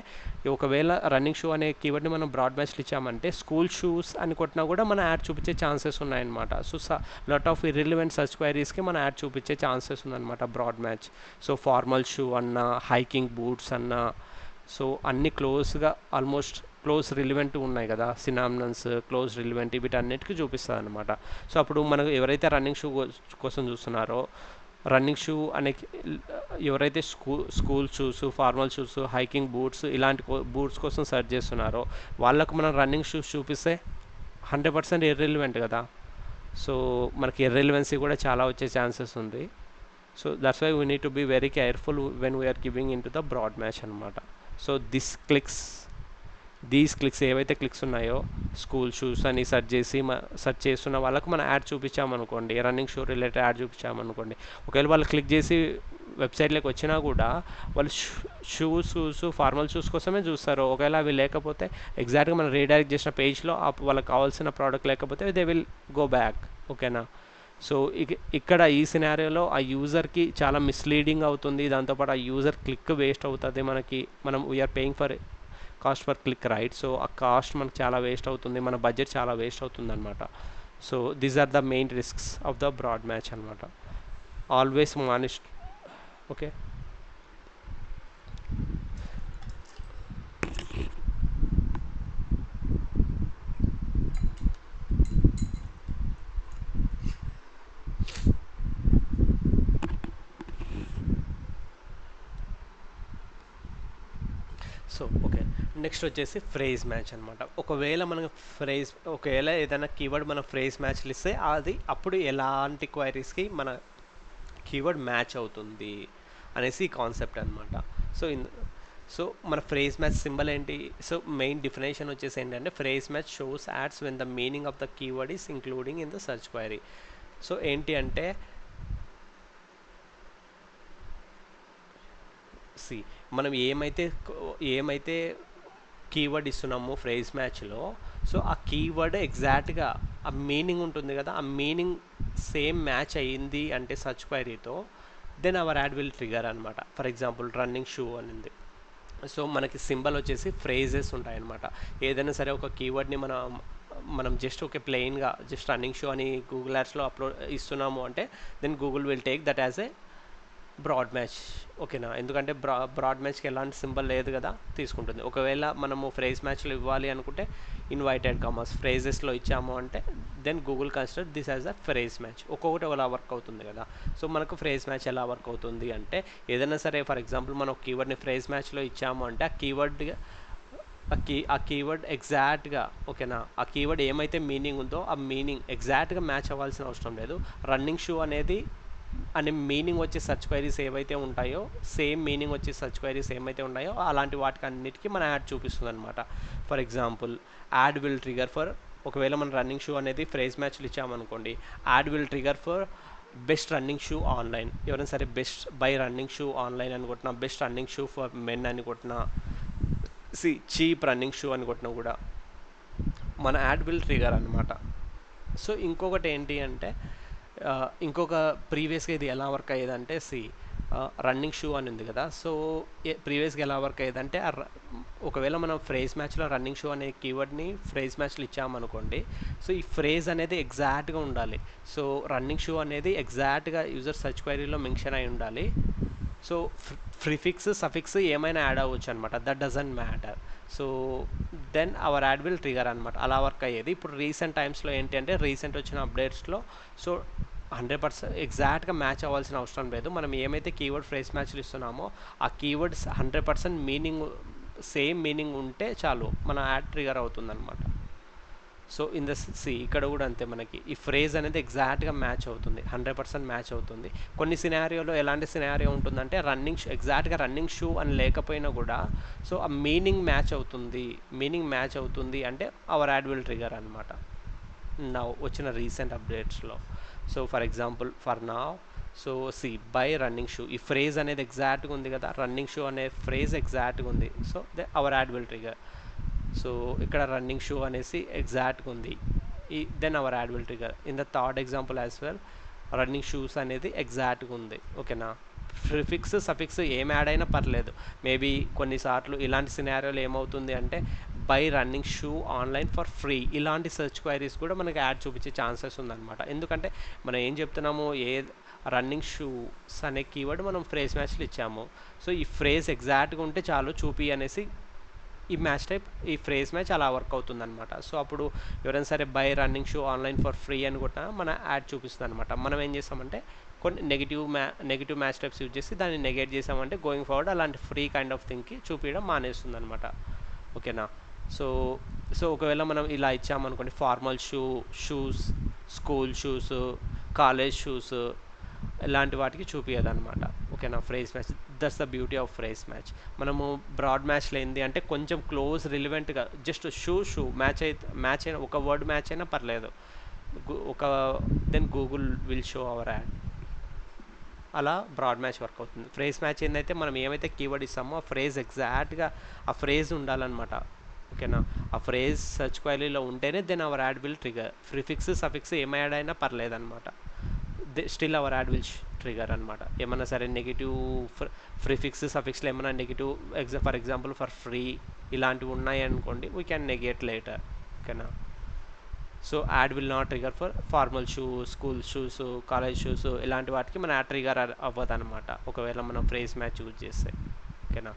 ఒకవేళ రన్నింగ్ షూ అనే కీవర్డ్ని మనం బ్రాడ్ మ్యాచ్లు ఇచ్చామంటే స్కూల్ షూస్ అని కొట్టినా కూడా మన యాడ్ చూపించే ఛాన్సెస్ ఉన్నాయన్నమాట. So lot of irrelevant search క్వైరీస్కి మన యాడ్ చూపించే ఛాన్సెస్ ఉందన్నమాట broad match. So formal shoe అన్నా, హైకింగ్ బూట్స్ అన్నా, సో అన్ని క్లోజ్గా ఆల్మోస్ట్ క్లోజ్ రిలివెంట్ ఉన్నాయి కదా, సినామ్నన్స్ క్లోజ్ రిలివెంట్ వీటన్నిటికీ చూపిస్తుంది అనమాట. సో అప్పుడు మనకు ఎవరైతే రన్నింగ్ షూ కోసం చూస్తున్నారో, రన్నింగ్ షూ అనే ఎవరైతే school shoes, formal shoes, hiking boots ఇలాంటి బూట్స్ కోసం సెర్చ్ చేస్తున్నారో వాళ్ళకు మనం రన్నింగ్ షూస్ చూపిస్తే 100% ఇర్రిలివెంట్ కదా. సో మనకి ఇర్రిలివెన్సీ కూడా చాలా వచ్చే ఛాన్సెస్ ఉంది. So that's why we need to be very careful when we are giving in to the broad match అనమాట. సో దీస్ క్లిక్స్ ఏవైతే క్లిక్స్ ఉన్నాయో స్కూల్ షూస్ అని సెర్చ్ చేస్తున్న వాళ్ళకు మనం యాడ్ చూపించామనుకోండి, రన్నింగ్ షూ రిలేటెడ్ యాడ్ చూపించామనుకోండి, ఒకవేళ వాళ్ళు క్లిక్ చేసి వెబ్సైట్లోకి వచ్చినా కూడా వాళ్ళు షూస్ ఫార్మల్ షూస్ కోసమే చూస్తారు. ఒకవేళ అవి లేకపోతే ఎగ్జాక్ట్గా మనం రీడైరెక్ట్ చేసిన పేజ్లో వాళ్ళకి కావాల్సిన ప్రోడక్ట్ లేకపోతే దే విల్ గో బ్యాక్. ఓకేనా. సో ఇక్కడ ఈ సినారియోలో ఆ యూజర్కి చాలా మిస్లీడింగ్ అవుతుంది, దాంతోపాటు ఆ యూజర్ క్లిక్ వేస్ట్ అవుతుంది. మనం we're paying for cost per click, right. So ఆ కాస్ట్ మనకు చాలా వేస్ట్ అవుతుంది, మన బడ్జెట్ చాలా వేస్ట్ అవుతుంది అనమాట. So these are the main risks of the broad match అనమాట. Always monitor. Okay. So okay, next వచ్చేసి ఫ్రేజ్ మ్యాచ్ అనమాట. ఒకవేళ ఏదైనా కీవర్డ్ మన ఫ్రేజ్ మ్యాచ్లు ఇస్తే అది అప్పుడు ఎలాంటి క్వైరీస్కి మన కీవర్డ్ మ్యాచ్ అవుతుంది అనేసి కాన్సెప్ట్ అనమాట. సో సో మన ఫ్రేజ్ మ్యాచ్ సింబల్ ఏంటి? సో మెయిన్ డిఫినేషన్ వచ్చేసి ఏంటంటే phrase match shows ads when the meaning of the keyword is including in the search query. So ఏంటి అంటే సి మనం ఏమైతే కీవర్డ్ ఇస్తున్నాము ఫ్రేజ్ మ్యాచ్లో, సో ఆ కీవర్డ్ ఎగ్జాక్ట్గా ఆ మీనింగ్ ఉంటుంది కదా, ఆ మీనింగ్ సేమ్ మ్యాచ్ అయ్యింది అంటే సర్చ్ క్వైరీతో, then our ad will trigger అనమాట. ఫర్ ఎగ్జాంపుల్ రన్నింగ్ షూ అనింది. సో మనకి సింబల్ వచ్చేసి ఫ్రేజెస్ ఉంటాయన్నమాట. ఏదైనా సరే ఒక కీవర్డ్ని మనం జస్ట్ ఒక ప్లెయిన్గా జస్ట్ రన్నింగ్ షో అని గూగుల్ యాడ్స్లో అప్లోడ్ ఇస్తున్నాము అంటే then Google will take that as a broad match. ఓకేనా, ఎందుకంటే బ్రాడ్ మ్యాచ్కి ఎలాంటి సింబల్ లేదు కదా, తీసుకుంటుంది. ఒకవేళ మనము ఫ్రేజ్ మ్యాచ్లో ఇవ్వాలి అనుకుంటే ఇన్వైటెడ్ కామర్స్ ఫ్రేజెస్లో ఇచ్చాము అంటే then Google consider this as a phrase match. ఒక్కొక్కటి ఎలా వర్క్ అవుతుంది కదా. సో మనకు ఫ్రేజ్ మ్యాచ్ ఎలా వర్క్ అవుతుంది అంటే ఏదైనా సరే ఫర్ ఎగ్జాంపుల్ మనం కీవర్డ్ని ఫ్రేజ్ మ్యాచ్లో ఇచ్చాము అంటే ఆ కీవర్డ్ ఎగ్జాక్ట్గా, ఓకేనా, ఆ కీవర్డ్ ఏమైతే మీనింగ్ ఉందో ఆ మీనింగ్ ఎగ్జాక్ట్గా మ్యాచ్ అవ్వాల్సిన అవసరం లేదు. రన్నింగ్ షూ అనేది అనే మీనింగ్ వచ్చే సర్చ్ క్వైరీస్ ఏవైతే ఉంటాయో, సేమ్ మీనింగ్ వచ్చే సర్చ్ క్వైరీస్ ఏమైతే ఉన్నాయో అలాంటి వాటికి అన్నిటికీ మన యాడ్ చూపిస్తుంది అనమాట. For example ad will trigger for, ఒకవేళ మన రన్నింగ్ షూ అనేది ఫ్రేజ్ మ్యాచ్లు ఇచ్చామనుకోండి, ad will trigger for best running shoe online. ఎవరైనా సరే best buy running shoe online అని కొట్టినా, best running shoe for men అని కొట్టినా, చీప్ రన్నింగ్ షూ అని కొట్టినా కూడా మన యాడ్ విల్ ట్రిగర్ అనమాట. సో ఇంకొకటి ఏంటి అంటే ఇంకొక ప్రీవియస్గా ఇది ఎలా వర్క్ అయ్యేదంటే రన్నింగ్ షూ అని ఉంది కదా. సో ప్రీవియస్గా ఎలా వర్క్ అయ్యేదంటే ఒకవేళ మనం ఫ్రేజ్ మ్యాచ్లో రన్నింగ్ షూ అనే కీవర్డ్ని ఫ్రేజ్ మ్యాచ్లో ఇచ్చామనుకోండి, సో ఈ ఫ్రేజ్ అనేది ఎగ్జాక్ట్గా ఉండాలి. సో రన్నింగ్ షూ అనేది ఎగ్జాక్ట్గా యూజర్ సర్చ్ క్వైరీలో మెన్షన్ అయి ఉండాలి. సో ప్రిఫిక్స్ సఫిక్స్ ఏమైనా యాడ్ అవ్వచ్చు అనమాట, that doesn't matter. So then our ad will trigger అనమాట. అలా వర్క్ అయ్యేది. ఇప్పుడు రీసెంట్ టైమ్స్లో ఏంటి అంటే రీసెంట్ వచ్చిన అప్డేట్స్లో సో 100% ఎగ్జాక్ట్గా మ్యాచ్ అవ్వాల్సిన అవసరం లేదు. మనం ఏమైతే కీవర్డ్ ఫ్రేజ్ మ్యాచ్లు ఇస్తున్నామో ఆ కీవర్డ్స్ 100% మీనింగ్ సేమ్ మీనింగ్ ఉంటే చాలు మన యాడ్ ట్రిగర్ అవుతుందన్నమాట. సో ఇక్కడ కూడా అంతే, మనకి ఈ ఫ్రేజ్ అనేది ఎగ్జాక్ట్గా మ్యాచ్ అవుతుంది, 100% మ్యాచ్ అవుతుంది. కొన్ని సినారియోలో ఎలాంటి సినారియో ఉంటుందంటే ఎగ్జాక్ట్గా రన్నింగ్ షూ అని లేకపోయినా కూడా సో ఆ మీనింగ్ మ్యాచ్ అవుతుంది అంటే అవర్ యాడ్ విల్ ట్రిగర్ అనమాట. నా వచ్చిన రీసెంట్ అప్డేట్స్లో సో ఫర్ ఎగ్జాంపుల్ ఫర్ నా సో బై రన్నింగ్ షూ ఈ ఫ్రేజ్ అనేది ఎగ్జాక్ట్గా ఉంది కదా, రన్నింగ్ షూ అనే ఫ్రేజ్ ఎగ్జాక్ట్గా ఉంది. So our ad will trigger. So ఇక్కడ రన్నింగ్ షూ అనేసి ఎగ్జాక్ట్గా ఉంది, then our ad will trigger. In the third example as well running shoes అనేది ఎగ్జాక్ట్గా ఉంది. ఓకేనా, ప్రిఫిక్స్ సఫిక్స్ ఏం యాడ్ అయినా పర్లేదు. మేబీ కొన్నిసార్లు ఇలాంటి సినారియోలు ఏమవుతుంది అంటే by running shoe online for free ఇలాంటి సెర్చ్ క్వైరీస్ కూడా మనకి యాడ్ చూపించే ఛాన్సెస్ ఉందన్నమాట. ఎందుకంటే మనం ఏం చెప్తున్నాము, రన్నింగ్ షూస్ అనే కీవర్డ్ మనం ఫ్రేజ్ మ్యాచ్లు ఇచ్చాము. సో ఈ ఫ్రేజ్ ఎగ్జాక్ట్గా ఉంటే చాలు చూపి అనేసి ఈ ఫ్రేజ్ మ్యాచ్ అలా వర్క్ అవుతుందన్నమాట. సో అప్పుడు ఎవరైనా సరే by running shoe online for free అని కూడా మన యాడ్ చూపిస్తుంది అనమాట. మనం ఏం చేస్తామంటే కొన్ని నెగిటివ్ మ్యాచ్ టైప్స్ యూజ్ చేసి దాన్ని నెగేట్ చేసామంటే గోయింగ్ ఫార్వర్డ్ అలాంటి ఫ్రీ కైండ్ ఆఫ్ థింగ్కి చూపించడం మానేస్తుంది అనమాట. ఓకేనా, సో ఒకవేళ మనం ఇలా ఇచ్చామనుకోండి formal shoes, school shoes, college shoes ఇలాంటి వాటికి చూపించదన్నమాట. ఓకేనా, phrase match that's the beauty of phrase match. మనము బ్రాడ్ మ్యాచ్లో ఏంది అంటే కొంచెం క్లోజ్ రిలివెంట్గా జస్ట్ షూ మ్యాచ్ అయినా ఒక వర్డ్ మ్యాచ్ అయినా పర్లేదు, then Google will show our ad. అలా బ్రాడ్ మ్యాచ్ వర్క్ అవుతుంది. ఫ్రేజ్ మ్యాచ్ ఏంటంటే మనం ఏమైతే కీవర్డ్ ఇస్తామో ఆ ఫ్రేజ్ ఎగ్జాక్ట్గా ఆ ఫ్రేజ్ ఉండాలన్నమాట. ఓకేనా, ఆ ఫ్రేజ్ సర్చ్ క్వైరీలో ఉంటేనే then our ad will trigger. Prefix suffix ఏం యాడ్ అయినా పర్లేదన్నమాట, still our ad will trigger అనమాట. ఏమన్నా సరే నెగిటివ్ ప్రిఫిక్స్ సఫిక్స్లో ఏమైనా negative for example for free ఇలాంటివి ఉన్నాయి అనుకోండి, వీ క్యాన్ నెగేట్ లేటర్. ఓకేనా, so ad will not trigger for formal shoes, school shoes, college shoes ఇలాంటి వాటికి మన యాడ్ ట్రిగర్ అవ్వదు అనమాట ఒకవేళ మనం ఫ్రేజ్ మ్యాచ్ యూజ్ చేస్తే. ఓకేనా,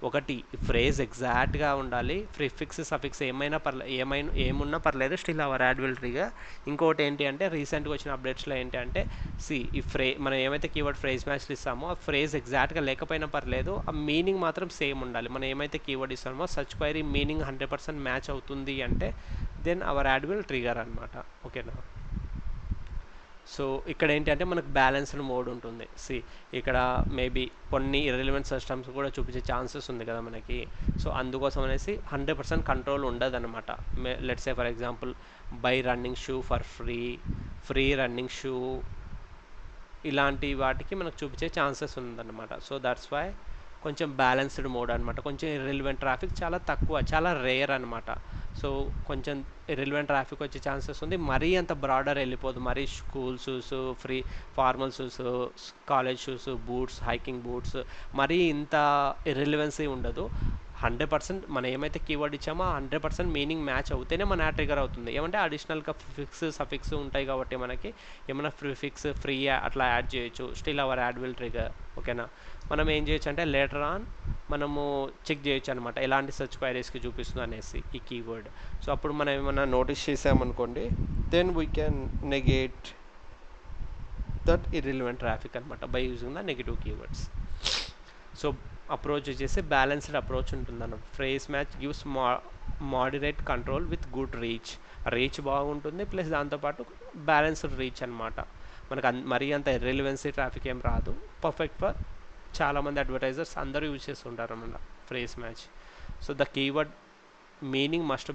ఒకటి ఫ్రేజ్ ఎగ్జాక్ట్గా ఉండాలి, ప్రిఫిక్స్ సఫిక్స్ ఏమున్నా పర్లేదు, still our ad will trigger. ఇంకోటి ఏంటి అంటే రీసెంట్గా వచ్చిన అప్డేట్స్లో ఏంటి అంటే ఈ మనం ఏమైతే కీవర్డ్ ఫ్రేజ్ మ్యాచ్లు ఇస్తామో ఆ ఫ్రేజ్ ఎగ్జాక్ట్గా లేకపోయినా పర్లేదు, ఆ మీనింగ్ మాత్రం సేమ్ ఉండాలి. మనం ఏమైతే కీవర్డ్ ఇస్తామో సర్చ్ క్వైరీ మీనింగ్ 100% మ్యాచ్ అవుతుంది అంటే then our ad will trigger అనమాట. ఓకేనా. సో ఇక్కడ ఏంటంటే మనకు బ్యాలెన్స్డ్ మోడ్ ఉంటుంది. ఇక్కడ మేబీ కొన్ని ఇర్రెలవెంట్ సిస్టమ్స్ కూడా చూపించే ఛాన్సెస్ ఉంది కదా మనకి. సో అందుకోసం అనేసి 100% కంట్రోల్ ఉండదు అనమాట. Let's say for example by running shoe for free running shoe, ఇలాంటి వాటికి మనకు చూపించే ఛాన్సెస్ ఉందన్నమాట. సో దట్స్ వై కొంచెం బ్యాలెన్స్డ్ మోడ్ అనమాట. కొంచెం ఇర్రెలవెంట్ ట్రాఫిక్ చాలా తక్కువ, చాలా రేర్ అనమాట. సో కొంచెం ఇర్రెలవెంట్ ట్రాఫిక్ వచ్చే ఛాన్సెస్ ఉంది. మరీ అంత బ్రాడర్ వెళ్ళిపోదు. మరీ school shoes, formal shoes, college shoes, boots, hiking boots, మరీ ఇంత ఇర్రెలవెన్సీ ఉండదు. 100% మనం ఏమైతే కీవర్డ్ ఇచ్చామో 100% మీనింగ్ మ్యాచ్ అవుతేనే మన యాడ్ ట్రిగర్ అవుతుంది. ఏమంటే అడిషనల్గా ప్రిఫిక్స్ సఫిక్స్ ఉంటాయి కాబట్టి మనకి ఏమైనా ప్రిఫిక్స్ ఫ్రీ అట్లా యాడ్ చేయొచ్చు, still our ad will trigger. ఓకేనా. మనం ఏం చేయొచ్చు అంటే లేటర్ ఆన్ మనము చెక్ చేయొచ్చు అనమాట ఎలాంటి సెర్చ్ క్వైరీస్కి చూపిస్తుంది అనేసి ఈ కీవర్డ్. సో అప్పుడు మనం ఏమైనా నోటీస్ చేసామనుకోండి, then we can negate that irrelevant traffic అనమాట by using the negative keywords. So approach వచ్చేసి బ్యాలెన్స్డ్ అప్రోచ్ ఉంటుందన్నమాట. Phrase match gives moderate control with good reach బాగుంటుంది, ప్లస్ దాంతోపాటు బ్యాలెన్స్డ్ రీచ్ అనమాట. మనకు మరీ అంత ఇర్రెలవెన్సీ ట్రాఫిక్ ఏం రాదు. పర్ఫెక్ట్ ఫర్ చాలామంది అడ్వర్టైజర్స్ అందరూ యూజ్ చేస్తుంటారు అన్నమాట phrase match. So the keyword meaning must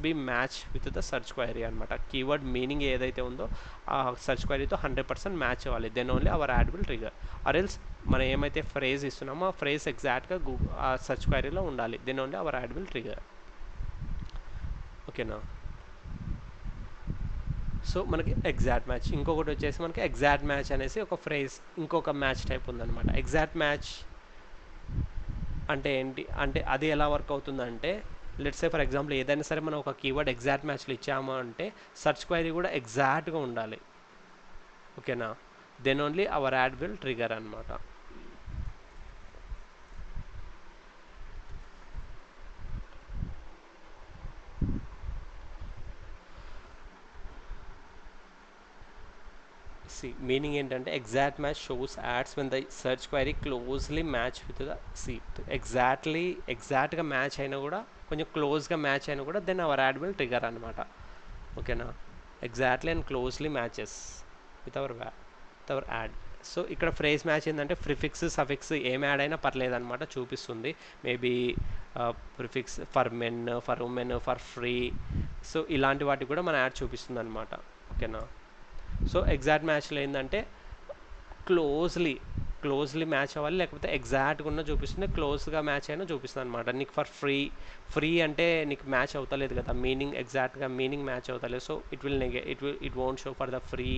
be match with the search query అనమాట. కీవర్డ్ మీనింగ్ ఏదైతే ఉందో ఆ సర్చ్ క్వైరీతో 100% మ్యాచ్ అవ్వాలి. Then only our ad will trigger. Or else మనం ఏమైతే ఫ్రేజ్ ఇస్తున్నామో ఆ ఫ్రేజ్ ఎగ్జాక్ట్గా ఆ సర్చ్ క్వైరీలో ఉండాలి. Then only our ad will trigger. ఓకేనా. సో మనకి ఎగ్జాక్ట్ మ్యాచ్, ఇంకొకటి వచ్చేసి మనకి ఎగ్జాక్ట్ మ్యాచ్ అనేసి ఒక ఫ్రేజ్, ఇంకొక మ్యాచ్ టైప్ ఉందన్నమాట. ఎగ్జాక్ట్ మ్యాచ్ అంటే ఏంటి అంటే అది ఎలా వర్క్ అవుతుందంటే లెట్స్ సే ఫర్ ఎగ్జాంపుల్ ఏదైనా సరే మనం ఒక కీవర్డ్ ఎగ్జాక్ట్ మ్యాచ్లో ఇచ్చాము అంటే సర్చ్ క్వైరీ కూడా ఎగ్జాక్ట్గా ఉండాలి. ఓకేనా. Then only our ad will trigger అనమాట. మీనింగ్ ఏంటంటే exact match shows ads when the search query closely match with the ఎగ్జాక్ట్గా మ్యాచ్ అయినా కూడా, కొంచెం క్లోజ్గా మ్యాచ్ అయినా కూడా then our ad will trigger అనమాట. ఓకేనా. Exactly and closely matches with our ad. So ఇక్కడ ఫ్రేజ్ మ్యాచ్ ఏంటంటే ప్రిఫిక్స్ సఫిక్స్ ఏం యాడ్ అయినా పర్లేదన్నమాట చూపిస్తుంది. Maybe prefix for men, for women, for free, so ఇలాంటి వాటికి కూడా మన యాడ్ చూపిస్తుంది అనమాట. ఓకేనా. సో ఎగ్జాక్ట్ మ్యాచ్లో ఏంటంటే క్లోజ్లీ మ్యాచ్ అవ్వాలి, లేకపోతే ఎగ్జాక్ట్గా ఉన్న చూపిస్తుంది, క్లోజ్గా మ్యాచ్ అయినా చూపిస్తుంది అనమాట. నీకు ఫర్ ఫ్రీ అంటే నీకు మ్యాచ్ అవుతలేదు కదా, ఎగ్జాక్ట్గా మీనింగ్ మ్యాచ్ అవుతలేదు. So it won't show for the free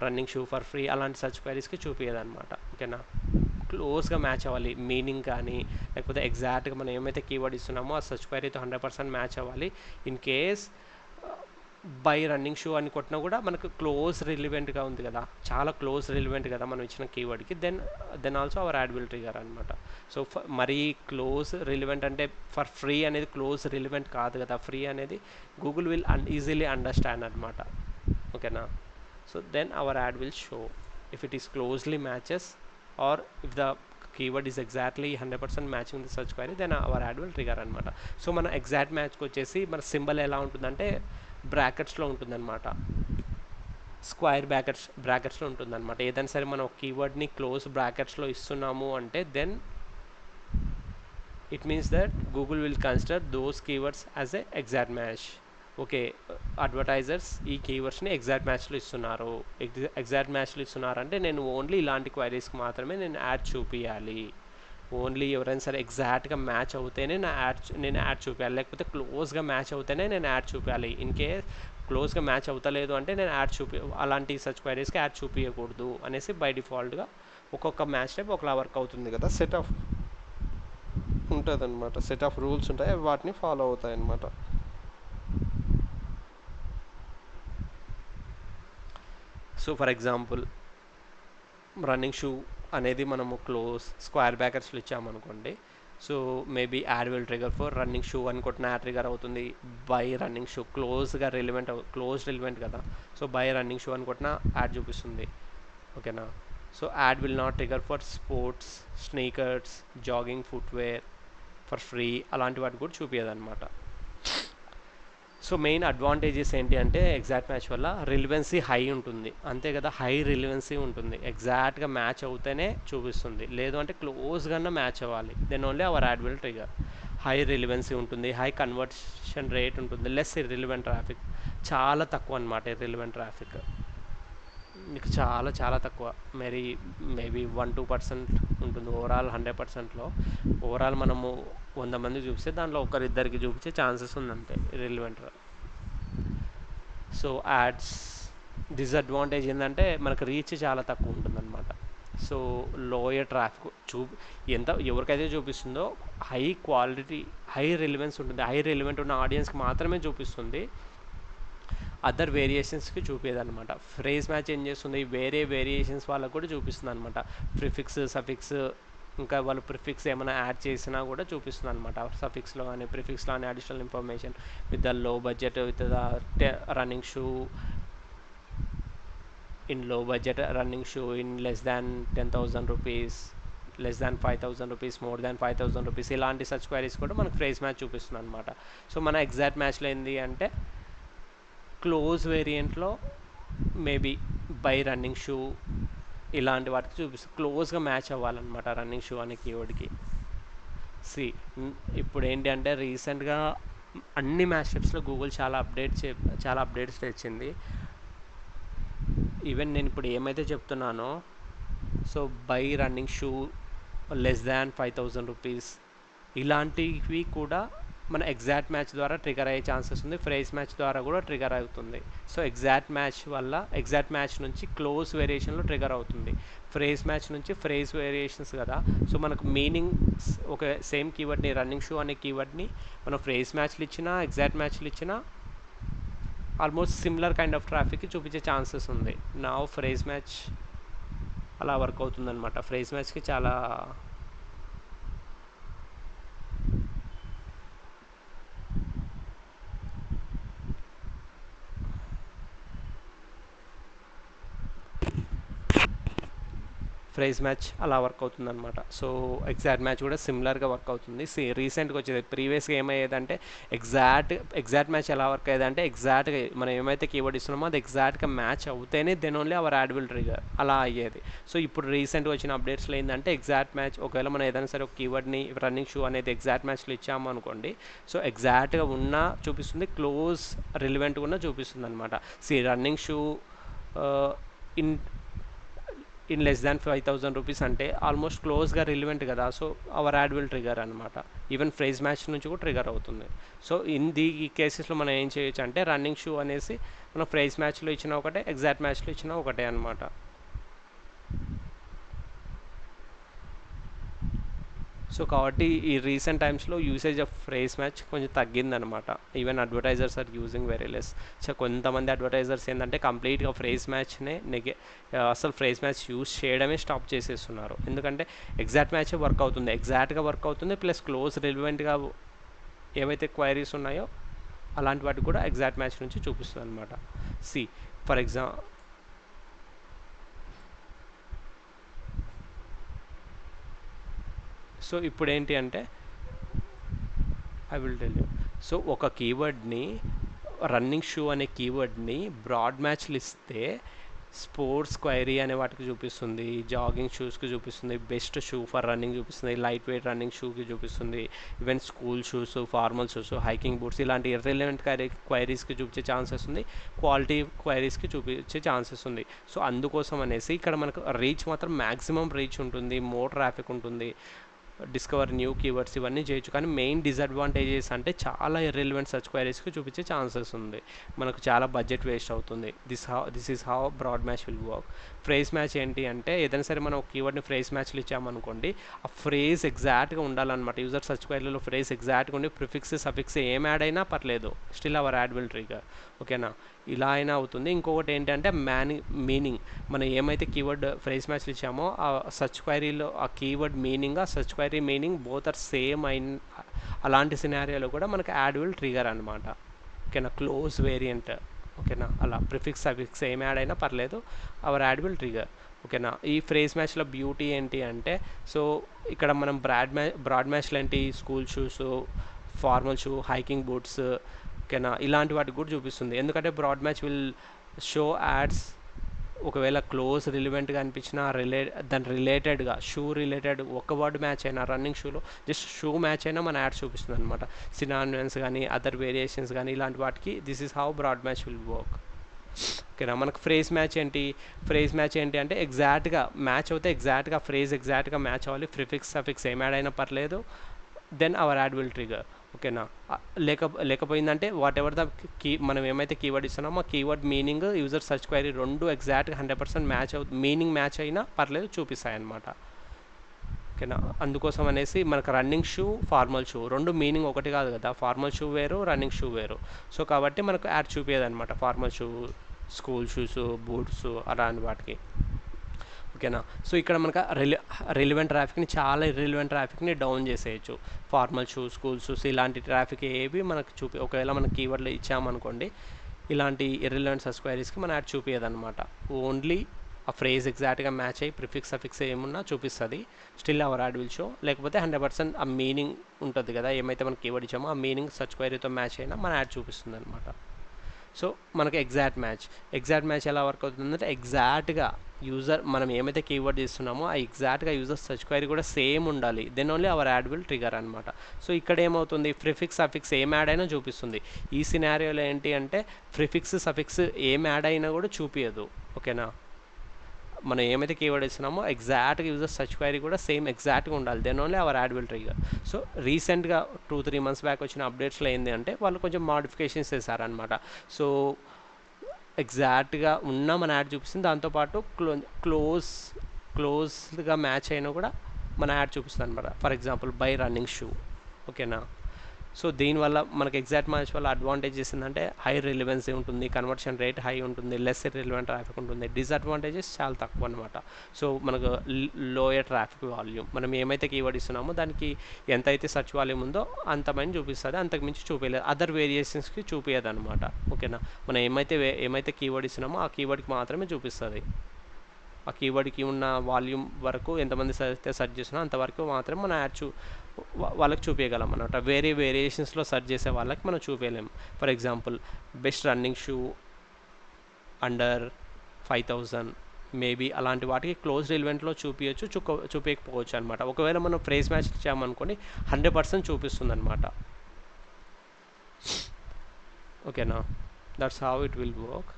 running shoe for free, అలాంటి సర్చ్ క్వైరీస్కి చూపించదన్నమాట. ఓకేనా. క్లోజ్గా మ్యాచ్ అవ్వాలి మీనింగ్ కానీ, లేకపోతే ఎగ్జాక్ట్గా మనం ఏమైతే కీవర్డ్ ఇస్తున్నామో ఆ సర్చ్ క్వైరీతో 100% మ్యాచ్ అవ్వాలి. In case by running shoe అని కొట్టినా కూడా మనకు క్లోజ్ రిలివెంట్గా ఉంది కదా, చాలా క్లోజ్ రిలివెంట్ కదా మనం ఇచ్చిన కీవర్డ్కి, then also our ad will trigger అనమాట. సో మరీ క్లోజ్ రిలివెంట్ అంటే ఫర్ ఫ్రీ అనేది క్లోజ్ రిలివెంట్ కాదు కదా, ఫ్రీ అనేది గూగుల్ విల్ ఈజీలీ అండర్స్టాండ్ అనమాట. ఓకేనా. So then our ad will show if it is closely matches or if the keyword is exactly 100% matching the search query, then our ad will trigger అనమాట. So మన exact మ్యాచ్కి వచ్చేసి మన symbol ఎలా ఉంటుందంటే బ్రాకెట్స్లో ఉంటుందన్నమాట. స్క్వైర్ బ్రాకెట్స్లో ఉంటుందన్నమాట. ఏదైనా సరే మనం కీవర్డ్ని క్లోజ్ బ్రాకెట్స్లో ఇస్తున్నాము అంటే then it means that Google will consider those keywords as a exact match. Okay, advertisers ఈ కీవర్డ్స్ని ఎగ్జాక్ట్ మ్యాచ్లో ఇస్తున్నారంటే నేను ఓన్లీ ఇలాంటి క్వైరీస్కి మాత్రమే నేను యాడ్ చూపించాలి. ఓన్లీ ఎవరైనా సరే ఎగ్జాక్ట్గా మ్యాచ్ అవుతేనే నేను యాడ్ చూపించాలి, లేకపోతే క్లోజ్గా మ్యాచ్ అవుతేనే నేను యాడ్ చూపించాలి. ఇన్ కేస్ క్లోజ్గా మ్యాచ్ అవుతలేదు అంటే నేను అలాంటి సర్చ్ క్వైరీస్కి యాడ్ చూపించకూడదు అనేసి బై డిఫాల్ట్గా ఒక్కొక్క మ్యాచ్ టైప్ ఒకలా వర్క్ అవుతుంది కదా, సెట్ ఆఫ్ ఉంటుంది అనమాట, సెట్ ఆఫ్ రూల్స్ ఉంటాయి, వాటిని ఫాలో అవుతాయి అన్నమాట. So for example running shoe అనేది మనము క్లోజ్ స్క్వేర్ బ్రాకెట్స్లో ఇచ్చామనుకోండి, so maybe ad will trigger for running shoe అని కొట్టిన యాడ్ ట్రిగర్ అవుతుంది. బై రన్నింగ్ షూ క్లోజ్గా రిలివెంట్ కదా, సో బై రన్నింగ్ షూ అని కొట్టిన యాడ్ చూపిస్తుంది. ఓకేనా. So ad will not trigger for sports sneakers jogging footwear for free, అలాంటి వాటి కూడా చూపించదు అనమాట. సో మెయిన్ అడ్వాంటేజెస్ ఏంటి అంటే ఎగ్జాక్ట్ మ్యాచ్ వల్ల రిలివెన్సీ హై ఉంటుంది, అంతే కదా, హై రిలివెన్సీ ఉంటుంది. ఎగ్జాక్ట్గా మ్యాచ్ అవుతేనే చూపిస్తుంది, లేదు అంటే క్లోజ్గానే మ్యాచ్ అవ్వాలి, then only our ad will trigger. High relevancy ఉంటుంది, హై కన్వర్షన్ రేట్ ఉంటుంది, లెస్ ఇర్రిలివెంట్ ట్రాఫిక్, చాలా తక్కువ అనమాట ఇర్రిలివెంట్ ట్రాఫిక్, మీకు చాలా చాలా తక్కువ, మేబీ 1-2% ఉంటుంది ఓవరాల్ 100%లో. ఓవరాల్ మనము 100 మంది చూపిస్తే దాంట్లో ఒకరిద్దరికి చూపించే ఛాన్సెస్ ఉందంటే రిలివెంట్గా. సో యాడ్స్ డిసడ్వాంటేజ్ ఏంటంటే మనకు రీచ్ చాలా తక్కువ ఉంటుందన్నమాట. సో లోయర్ ట్రాఫిక్ ఎవరికైతే చూపిస్తుందో హై క్వాలిటీ హై రిలివెన్స్ ఉంటుంది, హై రిలివెంట్ ఉన్న ఆడియన్స్కి మాత్రమే చూపిస్తుంది, అదర్ వేరియేషన్స్కి చూపేదన్నమాట. ఫ్రేజ్ మ్యాచ్ ఏం చేస్తుంది, వేరే వేరియేషన్స్ వాళ్ళకు కూడా చూపిస్తుంది అనమాట. ప్రిఫిక్స్ సఫిక్స్ ఇంకా వాళ్ళు ప్రిఫిక్స్ ఏమైనా యాడ్ చేసినా కూడా చూపిస్తుంది అనమాట. సఫిక్స్లో కానీ ప్రిఫిక్స్లో కానీ additional information with the low budget with the running shoe in low budget running shoe in less than 10,000 rupees, less than 5,000 rupees, more than 5,000 rupees, ఇలాంటి సచ్ క్వైరీస్ కూడా మనకు ఫ్రేజ్ మ్యాచ్ చూపిస్తుంది అనమాట. సో మన ఎగ్జాక్ట్ మ్యాచ్లో ఏంటి అంటే close వేరియంట్లో మేబీ బై రన్నింగ్ షూ ఇలాంటి వాటికి చూపిస్తుంది, క్లోజ్గా మ్యాచ్ అవ్వాలన్నమాట రన్నింగ్ షూ అనే కీవర్డ్కి. ఇప్పుడు ఏంటి అంటే రీసెంట్గా అన్ని మ్యాచ్లో గూగుల్ చాలా అప్డేట్స్ తెచ్చింది. ఈవెన్ నేను ఇప్పుడు ఏమైతే చెప్తున్నానో, so buy running shoe less than 5,000 rupees ఇలాంటివి కూడా మన ఎగ్జాక్ట్ మ్యాచ్ ద్వారా ట్రిగర్ అయ్యే ఛాన్సెస్ ఉంది, ఫ్రేజ్ మ్యాచ్ ద్వారా కూడా ట్రిగర్ అవుతుంది. సో ఎగ్జాక్ట్ మ్యాచ్ నుంచి క్లోజ్ వేరియేషన్లో ట్రిగర్ అవుతుంది, ఫ్రేజ్ మ్యాచ్ నుంచి ఫ్రేజ్ వేరియేషన్స్ కదా. సో మనకు మీనింగ్ ఒక సేమ్ కీవర్డ్ని రన్నింగ్ షూ అనే కీవర్డ్ని మనం ఫ్రేజ్ మ్యాచ్లు ఇచ్చినా ఎగ్జాక్ట్ మ్యాచ్లు ఇచ్చినా ఆల్మోస్ట్ సిమిలర్ కైండ్ ఆఫ్ ట్రాఫిక్కి చూపించే ఛాన్సెస్ ఉంది. నా ఫ్రేజ్ మ్యాచ్ అలా వర్క్ అవుతుందన్నమాట. ఫ్రేజ్ మ్యాచ్కి చాలా ఫ్రేజ్ మ్యాచ్ అలా వర్క్ అవుతుందన్నమాట. సో ఎగ్జాక్ట్ మ్యాచ్ కూడా సిమిలర్గా వర్క్ అవుతుంది. రీసెంట్గా వచ్చేది, ప్రీవియస్గా ఏమయ్యేదంటే ఎగ్జాక్ట్ మ్యాచ్ ఎలా వర్క్ అయ్యేదంటే ఎగ్జాక్ట్గా మనం ఏమైతే కీవర్డ్ ఇస్తున్నామో అది ఎగ్జాక్ట్గా మ్యాచ్ అవుతేనే then only our ad will trigger అలా అయ్యేది. సో ఇప్పుడు రీసెంట్గా వచ్చిన అప్డేట్స్లో ఏంటంటే ఎగ్జాక్ట్ మ్యాచ్ ఒకవేళ మనం ఏదైనా సరే ఒక కీవర్డ్ని రన్నింగ్ షూ అనేది ఎగ్జాక్ట్ మ్యాచ్లో ఇచ్చాము అనుకోండి, సో ఎగ్జాక్ట్గా ఉన్నా చూపిస్తుంది, క్లోజ్ రిలివెంట్గా ఉన్నా చూపిస్తుంది అనమాట. Running shoe in less than 5,000 rupees అంటే ఆల్మోస్ట్ క్లోజ్గా రిలివెంట్ కదా, so our ad will trigger అనమాట. ఈవెన్ ఫ్రేజ్ మ్యాచ్ నుంచి కూడా ట్రిగర్ అవుతుంది. సో ఈ కేసెస్లో మనం ఏం చేయొచ్చు అంటే రన్నింగ్ షూ అనేసి మనం ఫ్రేజ్ మ్యాచ్లో ఇచ్చిన ఒకటే, ఎగ్జాక్ట్ మ్యాచ్లో ఇచ్చిన ఒకటే అనమాట. సో కాబట్టి ఈ రీసెంట్ టైమ్స్లో యూసేజ్ ఆఫ్ ఫ్రేజ్ మ్యాచ్ కొంచెం తగ్గిందనమాట. Even advertisers are using very less. So కొంతమంది అడ్వర్టైజర్స్ ఏంటంటే కంప్లీట్గా ఫ్రేజ్ మ్యాచ్నే అసలు ఫ్రేజ్ మ్యాచ్ యూజ్ చేయడమే స్టాప్ చేసేస్తున్నారు. ఎందుకంటే ఎగ్జాక్ట్ మ్యాచే వర్క్ అవుతుంది, ఎగ్జాక్ట్గా వర్క్ అవుతుంది, ప్లస్ క్లోజ్ రిలివెంట్గా ఏవైతే క్వైరీస్ ఉన్నాయో అలాంటి వాటికి కూడా ఎగ్జాక్ట్ మ్యాచ్ నుంచి చూపిస్తుంది అనమాట. ఫర్ ఎగ్జాంపుల్ సో ఇప్పుడు ఏంటి అంటే I will tell you. So ఒక కీవర్డ్ని రన్నింగ్ షూ అనే కీవర్డ్ని బ్రాడ్ మ్యాచ్లు ఇస్తే స్పోర్ట్స్ క్వైరీ అనే వాటికి చూపిస్తుంది, జాగింగ్ షూస్కి చూపిస్తుంది, బెస్ట్ షూ ఫర్ రన్నింగ్ చూపిస్తుంది, లైట్ వెయిట్ రన్నింగ్ షూకి చూపిస్తుంది, even school shoes, formal shoes, hiking boots ఇలాంటి ఇర్రెలెవెంట్ క్వైరీస్కి చూపించే ఛాన్సెస్ ఉంది, క్వాలిటీ క్వైరీస్కి చూపించే ఛాన్సెస్ ఉంది. సో అందుకోసం అనేసి ఇక్కడ మనకు రీచ్ మాత్రం మ్యాక్సిమం రీచ్ ఉంటుంది, మోర్ ట్రాఫిక్ ఉంటుంది, డిస్కవర్ న్యూ కీవర్డ్స్ ఇవన్నీ చేయొచ్చు. కానీ మెయిన్ డిసడ్వాంటేజెస్ అంటే చాలా ఇర్రెలెవెంట్ సర్చ్ క్వైరీస్కి చూపించే ఛాన్సెస్ ఉంది, మనకు చాలా బడ్జెట్ వేస్ట్ అవుతుంది. This is how broad match will work. Phrase match ఏంటి అంటే ఏదైనా సరే మనం ఒక కీవర్డ్ని ఫ్రేజ్ మ్యాచ్లు ఇచ్చామనుకోండి, ఆ ఫ్రేజ్ ఎగ్జాక్ట్గా ఉండాలన్నమాట. యూజర్ సర్చ్ క్వైరీలో ఫ్రేజ్ ఎగ్జాక్ట్గా ఉండి ప్రిఫిక్స్ సఫిక్స్ ఏం యాడ్ అయినా పర్లేదు, still our ad will trigger. ఓకేనా, ఇలా అయినా అవుతుంది. ఇంకొకటి ఏంటంటే మీనింగ్, మనం ఏమైతే కీవర్డ్ ఫ్రేజ్ మ్యాచ్లు ఇచ్చామో ఆ సర్చ్ క్వైరీలో ఆ కీవర్డ్ మీనింగ్, ఆ search query meaning both are same అలాంటి సినారియోలో కూడా మనకు యాడ్ విల్ ట్రిగర్ అనమాట. ఓకేనా, క్లోజ్ వేరియంట్. ఓకేనా, అలా ప్రిఫిక్స్ సఫిక్స్ ఏం యాడ్ అయినా పర్లేదు, అవర్ యాడ్ విల్ ట్రిగర్. ఓకేనా, ఈ ఫ్రేజ్ మ్యాచ్లో బ్యూటీ ఏంటి అంటే, సో ఇక్కడ మనం బ్రాడ్ మ్యాచ్లు ఏంటి, school shoes, formal shoe, hiking boots, ఓకేనా, ఇలాంటి వాటికి కూడా చూపిస్తుంది. ఎందుకంటే broad match will show ads ఒకవేళ క్లోజ్ రిలివెంట్గా అనిపించిన దాని రిలేటెడ్గా షూ రిలేటెడ్ ఒక వర్డ్ మ్యాచ్ అయినా, రన్నింగ్ షూలో జస్ట్ షూ మ్యాచ్ అయినా మన యాడ్ చూపిస్తుంది అనమాట. సినానిమ్స్ కానీ అదర్ వేరియేషన్స్ కానీ ఇలాంటి వాటికి this is how broad match will work. ఓకేనా, మనకు ఫ్రేజ్ మ్యాచ్ ఏంటి అంటే ఎగ్జాక్ట్గా మ్యాచ్ అవుతే ఎగ్జాక్ట్గా ఫ్రేజ్ ఎగ్జాక్ట్గా మ్యాచ్ అవ్వాలి, ప్రిఫిక్స్ సఫిక్స్ ఏం యాడ్ అయినా పర్లేదు, then our ad will trigger. ఓకేనా, లేకపోయిందంటే వాట్ ఎవర్ ద మనం ఏమైతే కీవర్డ్ ఇస్తున్నామో ఆ keyword meaning, user search query రెండు ఎగ్జాక్ట్గా 100% మ్యాచ్ మీనింగ్ మ్యాచ్ అయినా పర్లేదు చూపిస్తాయి అన్నమాట. ఓకేనా, అందుకోసం అనేసి మనకు రన్నింగ్ షూ, ఫార్మల్ షూ రెండు మీనింగ్ ఒకటి కాదు కదా, ఫార్మల్ షూ వేరు, రన్నింగ్ షూ వేరు. సో కాబట్టి మనకు యాడ్ చూపించదు అనమాట formal shoe, school shoes, boots అలాంటి వాటికి. ఓకేనా, సో ఇక్కడ మనకు రిలివెంట్ ట్రాఫిక్ని, చాలా ఇర్రిలివెంట్ ట్రాఫిక్ని డౌన్ చేసేయచ్చు. ఫార్మల్ షూస్, స్కూల్ షూస్ ఇలాంటి ట్రాఫిక్ ఏవి మనకు ఒకవేళ మనం కీవర్డ్లో ఇచ్చామనుకోండి, ఇలాంటి ఇర్రిలివెంట్ సర్చ్ క్వైరీస్కి మన యాడ్ చూపించదన్నమాట. ఓన్లీ ఆ ఫ్రేజ్ ఎగ్జాక్ట్గా మ్యాచ్ అయ్యి ప్రిఫిక్స్ సఫిక్స్ ఏమున్నా చూపిస్తుంది, still our ad will show. లేకపోతే 100% ఆ మీనింగ్ ఉంటుంది కదా, ఏమైతే మనం కీవర్డ్ ఇచ్చామో ఆ మీనింగ్ సర్చ్ క్వైరీతో మ్యాచ్ అయినా మన యాడ్ చూపిస్తుంది అనమాట. సో మనకు ఎగ్జాక్ట్ మ్యాచ్ ఎలా వర్క్ అవుతుందంటే, ఎగ్జాక్ట్గా యూజర్ మనం ఏమైతే కీవర్డ్ చేస్తున్నామో ఆ ఎగ్జాక్ట్గా యూజర్ సర్చ్ క్వైరీ కూడా సేమ్ ఉండాలి, then only our ad will trigger అనమాట. సో ఇక్కడ ఏమవుతుంది, ప్రిఫిక్స్ సఫిక్స్ ఏం యాడ్ అయినా చూపిస్తుంది. ఈ సినారియోలో ఏంటి అంటే ప్రిఫిక్స్ సఫిక్స్ ఏం యాడ్ అయినా కూడా చూపించదు. ఓకేనా, మనం ఏమైతే కీవర్డ్ ఇస్తున్నామో ఎగ్జాక్ట్గా యూజర్ సర్చ్ క్వైరీ కూడా సేమ్ ఎగ్జాక్ట్గా ఉండాలి, then only our ad will trigger. So రీసెంట్గా 2-3 months బ్యాక్ వచ్చిన అప్డేట్స్లో ఏంటి అంటే వాళ్ళు కొంచెం మాడిఫికేషన్స్ చేశారనమాట. సో ఎగ్జాక్ట్గా ఉన్న మన యాడ్ చూపిస్తుంది, దాంతోపాటు క్లోజ్గా మ్యాచ్ అయినా కూడా మన యాడ్ చూపిస్తుంది అనమాట. For example by running shoe. ఓకేనా, సో దీనివల్ల మనకి ఎగ్జాక్ట్ మ్యాచ్ వల్ల అడ్వాంటేజెస్ ఏంటంటే హై రిలవెన్సీ ఉంటుంది, కన్వర్షన్ రేట్ హై ఉంటుంది, లెస్ ఇర్రిలవెంట్ ట్రాఫిక్ ఉంటుంది. డిసడ్వాంటేజెస్ చాలా తక్కువ అనమాట. సో మనకు లోయర్ ట్రాఫిక్ వాల్యూమ్, మనం ఏమైతే కీవర్డ్ ఇస్తున్నామో దానికి ఎంతైతే సర్చ్ వాల్యూమ్ ఉందో అంతమంది చూపిస్తుంది, అంతకుమించి చూపించలేదు, అదర్ వేరియేషన్స్కి చూపించదు అనమాట. ఓకేనా, మనం ఏమైతే కీవర్డ్ ఇస్తున్నామో ఆ కీవర్డ్కి మాత్రమే చూపిస్తుంది. ఆ కీవర్డ్కి ఉన్న వాల్యూమ్ వరకు ఎంతమంది సెర్చ్ చేసినా అంతవరకు మాత్రమే మన యాడ్ వాళ్ళకి చూపించగలం అనమాట. వేరే వేరియేషన్స్లో సెర్చ్ చేసే వాళ్ళకి మనం చూపించలేము. For example best running shoe under 5,000 maybe అలాంటి వాటికి క్లోజ్ రిలవెంట్లో చూపించకపోవచ్చు అనమాట. ఒకవేళ మనం ఫ్రేజ్ మ్యాచ్ ఇచ్చామనుకోండి 100% చూపిస్తుంది అనమాట. ఓకేనా, that's how it will work.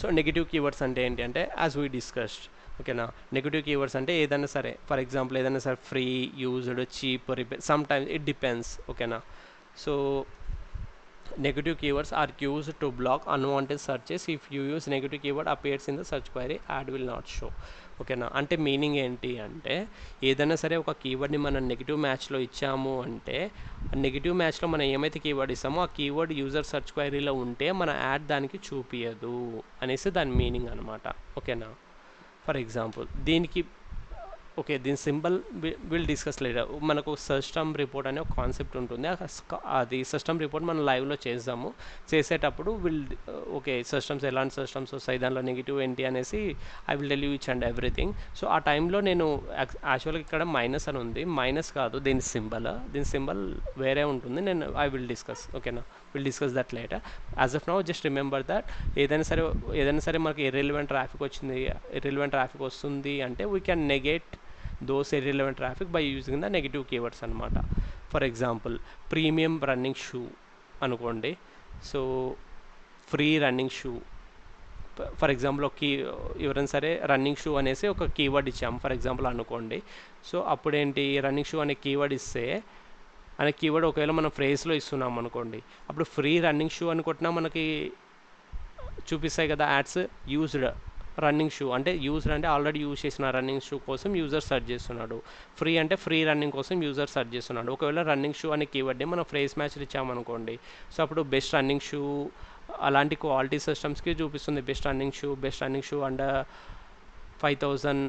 So negative keywords అంటే ఏంటి అంటే, యాజ్ వీ డిస్కస్డ్. ఓకేనా, నెగిటివ్ కీవర్డ్స్ అంటే ఏదైనా సరే, ఫర్ ఎగ్జాంపుల్ ఏదైనా సరే free, used, cheap, repair, some times it depends. ఓకేనా, so negative keywords are used to block unwanted searches. If you use negative keyword appears in the search query, ad will not show. ఓకేనా, అంటే meaning ఏంటి అంటే, ఏదైనా సరే ఒక కీవర్డ్ని మనం నెగిటివ్ మ్యాచ్లో ఇచ్చాము అంటే, నెగిటివ్ మ్యాచ్లో మనం ఏమైతే కీవర్డ్ ఇస్తామో ఆ కీవర్డ్ యూజర్ సెర్చ్ క్వైరీలో ఉంటే మన యాడ్ దానికి చూపించదు అనేసి దాని మీనింగ్ అనమాట. ఓకేనా, ఫర్ ఎగ్జాంపుల్ దీనికి దీని సింబల్ విల్ డిస్కస్ లేటర్. మనకు సిస్టమ్ రిపోర్ట్ అనే ఒక కాన్సెప్ట్ ఉంటుంది, అది సిస్టమ్ రిపోర్ట్ మనం లైవ్లో చేసేటప్పుడు సిస్టమ్స్ ఎలాంటి సిస్టమ్స్ వస్తాయి, దానిలో నెగిటివ్ ఏంటి అనేసి I will tell you each and everything. So ఆ టైంలో నేను యాక్చువల్గా ఇక్కడ మైనస్ అని ఉంది, మైనస్ కాదు దీని సింబల్ వేరే ఉంటుంది, నేను ఐ విల్ డిస్కస్. ఓకేనా, will discuss that later. As of now just remember that ఏదైనా సరే మనకి ఇర్రిలవెంట్ ట్రాఫిక్ వస్తుంది అంటే we can negate those irrelevant traffic by using the negative keywords అనమాట. For example premium running shoe అనుకోండి, so free running shoe, for example ఎవరైనా సరే running shoe అనేసి ఒక కీవర్డ్ ఇచ్చాము ఫర్ ఎగ్జాంపుల్ అనుకోండి. సో అప్పుడేంటి, రన్నింగ్ షూ అనే కీవర్డ్ ఇస్తే అనే కీవర్డ్ ఒకవేళ మనం ఫ్రేజ్లో ఇస్తున్నాం అనుకోండి, అప్పుడు ఫ్రీ రన్నింగ్ షూ అని కొట్టినా మనకి చూపిస్తాయి కదా యాడ్స్, యూజ్డ్ రన్నింగ్ షూ అంటే యూజర్ అంటే ఆల్రెడీ యూజ్ చేసిన రన్నింగ్ షూ కోసం యూజర్ సెర్చ్ చేస్తున్నాడు. ఫ్రీ అంటే ఫ్రీ రన్నింగ్ కోసం యూజర్ సెర్చ్ చేస్తున్నాడు. ఒకవేళ రన్నింగ్ షూ అనే కీవర్డ్ని మనం ఫ్రేజ్ మ్యాచ్లు ఇచ్చామనుకోండి, సో అప్పుడు బెస్ట్ రన్నింగ్ షూ అలాంటి క్వాలిటీ సిస్టమ్స్కి చూపిస్తుంది. Best running shoe and 5000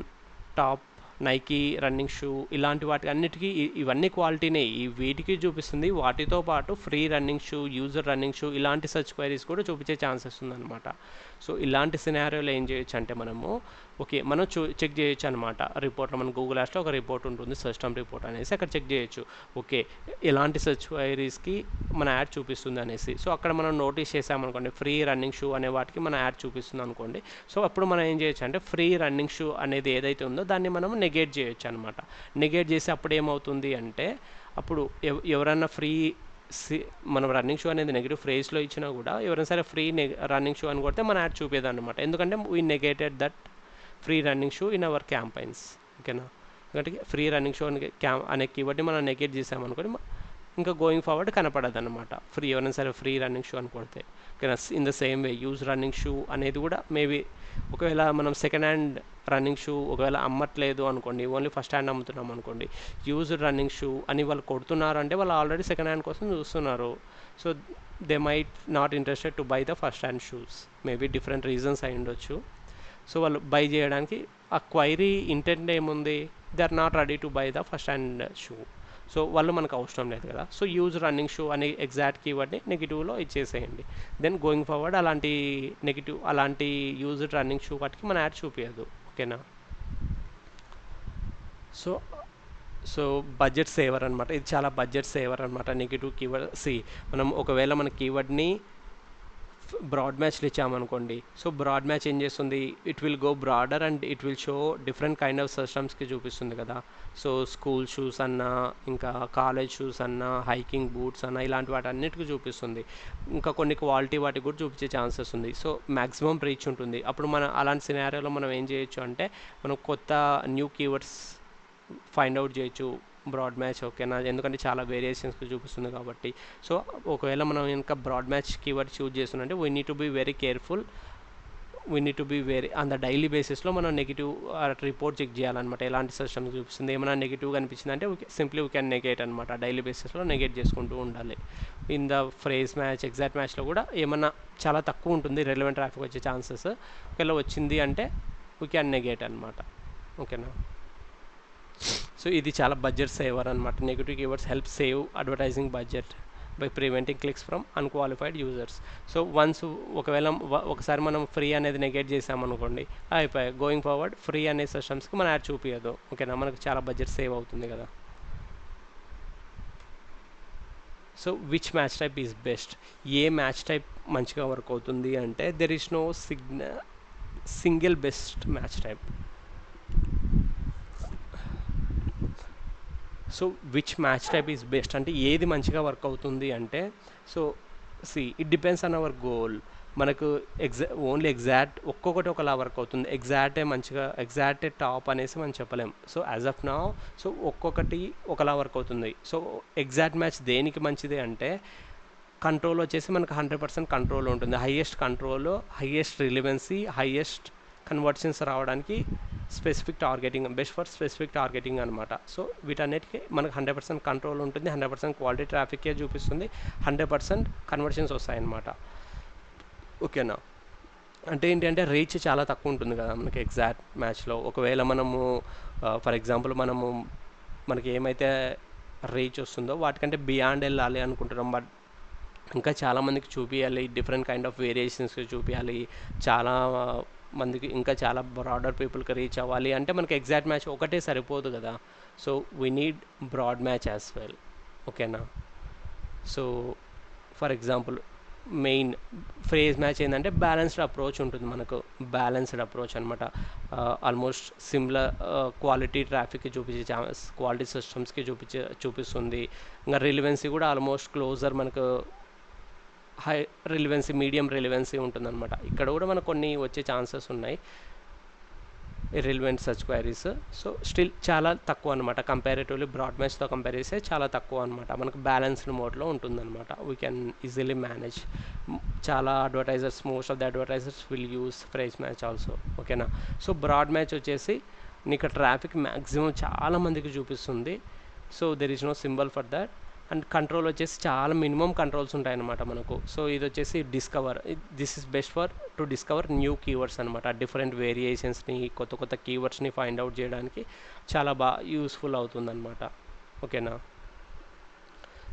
top Nike running shoe ఇలాంటి వాటి అన్నిటికీ ఇవన్నీ క్వాలిటీనే, ఈ వీటికి చూపిస్తుంది. వాటితో పాటు free running shoe, user running shoe ఇలాంటి సర్చ్ క్వైరీస్ కూడా చూపించే ఛాన్సెస్ ఉందన్నమాట. సో ఇలాంటి సినారియోలో ఏం చేయొచ్చు అంటే మనము మనం చెక్ చేయొచ్చు అనమాట. రిపోర్ట్లో మన గూగుల్ యాప్స్లో ఒక రిపోర్ట్ ఉంటుంది, సిస్టమ్ రిపోర్ట్ అనేసి, అక్కడ చెక్ చేయొచ్చు ఎలాంటి సర్చ్ క్వైరీస్కి మన యాడ్ చూపిస్తుంది అనేసి. సో అక్కడ మనం నోటీస్ చేసామనుకోండి, ఫ్రీ రన్నింగ్ షూ అనే వాటికి మన యాడ్ చూపిస్తుంది అనుకోండి. సో అప్పుడు మనం ఏం చేయొచ్చు అంటే ఫ్రీ రన్నింగ్ షూ అనేది ఏదైతే ఉందో దాన్ని మనం నెగేట్ చేయొచ్చు అనమాట. నెగేట్ చేసి అప్పుడు ఏమవుతుంది అంటే అప్పుడు ఎవరన్నా మనం రన్నింగ్ షూ అనేది నెగిటివ్ ఫ్రేజ్లో ఇచ్చినా కూడా ఎవరైనా సరే రన్నింగ్ షూ అని కొడితే మన యాడ్ చూపేదన్నమాట. ఎందుకంటే we negated that free running shoe in our campaigns. ఓకేనా, ఎందుకంటే ఫ్రీ రన్నింగ్ షూ అనే కీవర్డ్ని మనం నెగేట్ చేసామనుకోని ఇంకా గోయింగ్ ఫార్వర్డ్ కనపడదు అనమాట. ఎవరైనా సరే ఫ్రీ రన్నింగ్ షూ అని కొడితే. ఓకేనా, in the same way use running shoe అనేది కూడా మేబీ ఒకవేళ మనం సెకండ్ హ్యాండ్ రన్నింగ్ షూ ఒకవేళ అమ్మట్లేదు అనుకోండి, ఓన్లీ ఫస్ట్ హ్యాండ్ అమ్ముతున్నాం అనుకోండి, యూజ్డ్ రన్నింగ్ షూ అని వాళ్ళు కొడుతున్నారు అంటే వాళ్ళు ఆల్రెడీ సెకండ్ హ్యాండ్ కోసం చూస్తున్నారు. So they might not interested to buy the first hand shoes. Maybe different reasons అయి ఉండొచ్చు. సో వాళ్ళు బై చేయడానికి ఆ క్వైరీ ఇంటెంట్ ఏముంది, they are not ready to buy the first hand shoe. So వాళ్ళు మనకు అవసరం లేదు కదా. సో యూజ్ రన్నింగ్ షూ అనే ఎగ్జాక్ట్ కీవర్డ్ని నెగిటివ్లో ఇచ్చేసేయండి. దెన్ గోయింగ్ ఫార్వర్డ్ అలాంటి యూజ్డ్ రన్నింగ్ షూ వాటికి మన యాడ్ చూపించదు. ఓకేనా, సో బడ్జెట్ సేవర్ అనమాట. ఇది చాలా బడ్జెట్ సేవర్ అనమాట నెగిటివ్ కీవర్డ్. మనం ఒకవేళ మన కీవర్డ్ని బ్రాడ్ మ్యాచ్లు ఇచ్చామనుకోండి, సో బ్రాడ్ మ్యాచ్ ఏం చేస్తుంది, it will go broader and it will show different kind of సిస్టమ్స్కి చూపిస్తుంది కదా. సో స్కూల్ షూస్ అన్నా, ఇంకా కాలేజ్ షూస్ అన్నా, హైకింగ్ బూట్స్ అన్నా, ఇలాంటి వాటి అన్నిటికీ చూపిస్తుంది. ఇంకా కొన్ని క్వాలిటీ వాటికి కూడా చూపించే ఛాన్సెస్ ఉంది. సో మ్యాక్సిమం రీచ్ ఉంటుంది. అప్పుడు అలాంటి సినారియోలో మనం ఏం చేయొచ్చు అంటే మనం కొత్త న్యూ కీవర్డ్స్ ఫైండ్ అవుట్ చేయొచ్చు బ్రాడ్ మ్యాచ్. ఓకేనా, ఎందుకంటే చాలా వేరియేషన్స్కి చూపిస్తుంది కాబట్టి. సో ఒకవేళ మనం ఇంకా బ్రాడ్ మ్యాచ్ కీవర్డ్ చూజ్ చేస్తున్నట్టే we need to be very careful. On the daily బేసిస్లో మనం నెగిటివ్ రిపోర్ట్ చెక్ చేయాలన్నమాట. ఎలాంటి సిస్టమ్స్ చూపిస్తుంది, ఏమైనా నెగిటివ్గా అనిపించింది అంటే సింప్లీ వీ క్యాన్ నెగేట్ అనమాట. డైలీ బేసిస్లో నెగేట్ చేసుకుంటూ ఉండాలి. In the phrase match, exact మ్యాచ్లో కూడా ఏమన్నా చాలా తక్కువ ఉంటుంది రెలవెంట్ ట్రాఫిక్ వచ్చే ఛాన్సెస్. ఒకవేళ వచ్చింది అంటే వీ క్యాన్ నెగేట్ అనమాట. ఓకేనా, సో ఇది చాలా బడ్జెట్ సేవర్ అనమాట. Negative keywords help save advertising budget by preventing clicks from unqualified users. So ఒకసారి మనం ఫ్రీ అనేది నెగేట్ చేసామనుకోండి, అయిపోయాయి. గోయింగ్ ఫార్వర్డ్ ఫ్రీ అనే సిస్టమ్స్కి మన యాడ్ చూపించదు. ఓకేనా, మనకు చాలా బడ్జెట్ సేవ్ అవుతుంది కదా. So which match type is best? ఏ మ్యాచ్ టైప్ మంచిగా వర్క్ అవుతుంది అంటే there is no single best match type. So which match type is best అంటే ఏది మంచిగా వర్క్ అవుతుంది అంటే, so it depends on our goal. మనకు ఓన్లీ ఎగ్జాక్ట్ ఒక్కొక్కటి ఒకలా వర్క్ అవుతుంది. ఎగ్జాక్టే టాప్ అనేసి మనం చెప్పలేం. So as of now so ఒక్కొక్కటి ఒకలా వర్క్ అవుతుంది. సో ఎగ్జాక్ట్ మ్యాచ్ దేనికి మంచిది అంటే కంట్రోల్ వచ్చేసి మనకు 100% కంట్రోల్ ఉంటుంది. Highest control, highest relevancy, highest conversions రావడానికి బెస్ట్ ఫర్ స్పెసిఫిక్ టార్గెటింగ్ అనమాట. సో వీటన్నిటికీ మనకు 100% కంట్రోల్ ఉంటుంది, 100% క్వాలిటీ ట్రాఫిక్కే చూపిస్తుంది, 100% కన్వర్షన్స్ వస్తాయన్నమాట. ఓకేనా, అంటే ఏంటంటే రీచ్ చాలా తక్కువ ఉంటుంది కదా మనకి ఎగ్జాక్ట్ మ్యాచ్లో. ఒకవేళ మనము ఫర్ ఎగ్జాంపుల్ మనకి ఏమైతే రీచ్ వస్తుందో వాటికంటే బియాండ్ వెళ్ళాలి అనుకుంటున్నాం, బట్ ఇంకా చాలామందికి చూపించాలి, డిఫరెంట్ కైండ్ ఆఫ్ వేరియేషన్స్కి చూపించాలి, చాలా మందికి ఇంకా చాలా బ్రాడర్ పీపుల్కి రీచ్ అవ్వాలి అంటే మనకి ఎగ్జాక్ట్ మ్యాచ్ ఒకటే సరిపోదు కదా. So we need broad match as well. ఓకేనా, so for example main phrase match ఏంటంటే బ్యాలెన్స్డ్ అప్రోచ్ ఉంటుంది మనకు. బ్యాలెన్స్డ్ అప్రోచ్ అనమాట. ఆల్మోస్ట్ సిమిలర్ క్వాలిటీ ట్రాఫిక్కి క్వాలిటీ సిస్టమ్స్కి చూపిస్తుంది. ఇంకా రిలవెన్సీ కూడా ఆల్మోస్ట్ క్లోజర్ మనకు హై రిలవెన్సీ, మీడియం రిలవెన్సీ ఉంటుందన్నమాట. ఇక్కడ కూడా మనకు కొన్ని వచ్చే ఛాన్సెస్ ఉన్నాయి. Irrelevant search queries. So still చాలా తక్కువ అనమాట, కంపారేటివ్లీ బ్రాడ్ మ్యాచ్తో కంపేర్ చేస్తే చాలా తక్కువ అనమాట. మనకు బ్యాలెన్స్డ్ మోడ్లో ఉంటుందన్నమాట. We can easily manage. చాలా advertisers, most of the advertisers will use phrase match also. ఓకేనా. సో బ్రాడ్ మ్యాచ్ వచ్చేసి నీకు ట్రాఫిక్ మ్యాక్సిమం చాలా మందికి చూపిస్తుంది. So there is no symbol for that. And control వచ్చేసి చాలా మినిమం కంట్రోల్స్ ఉంటాయన్నమాట మనకు. సో ఇది వచ్చేసి discover, this is best for to discover new keywords అనమాట. డిఫరెంట్ వేరియేషన్స్ని, కొత్త కొత్త కీవర్డ్స్ని ఫైండ్ అవుట్ చేయడానికి చాలా బాగా యూస్ఫుల్ అవుతుందన్నమాట. ఓకేనా.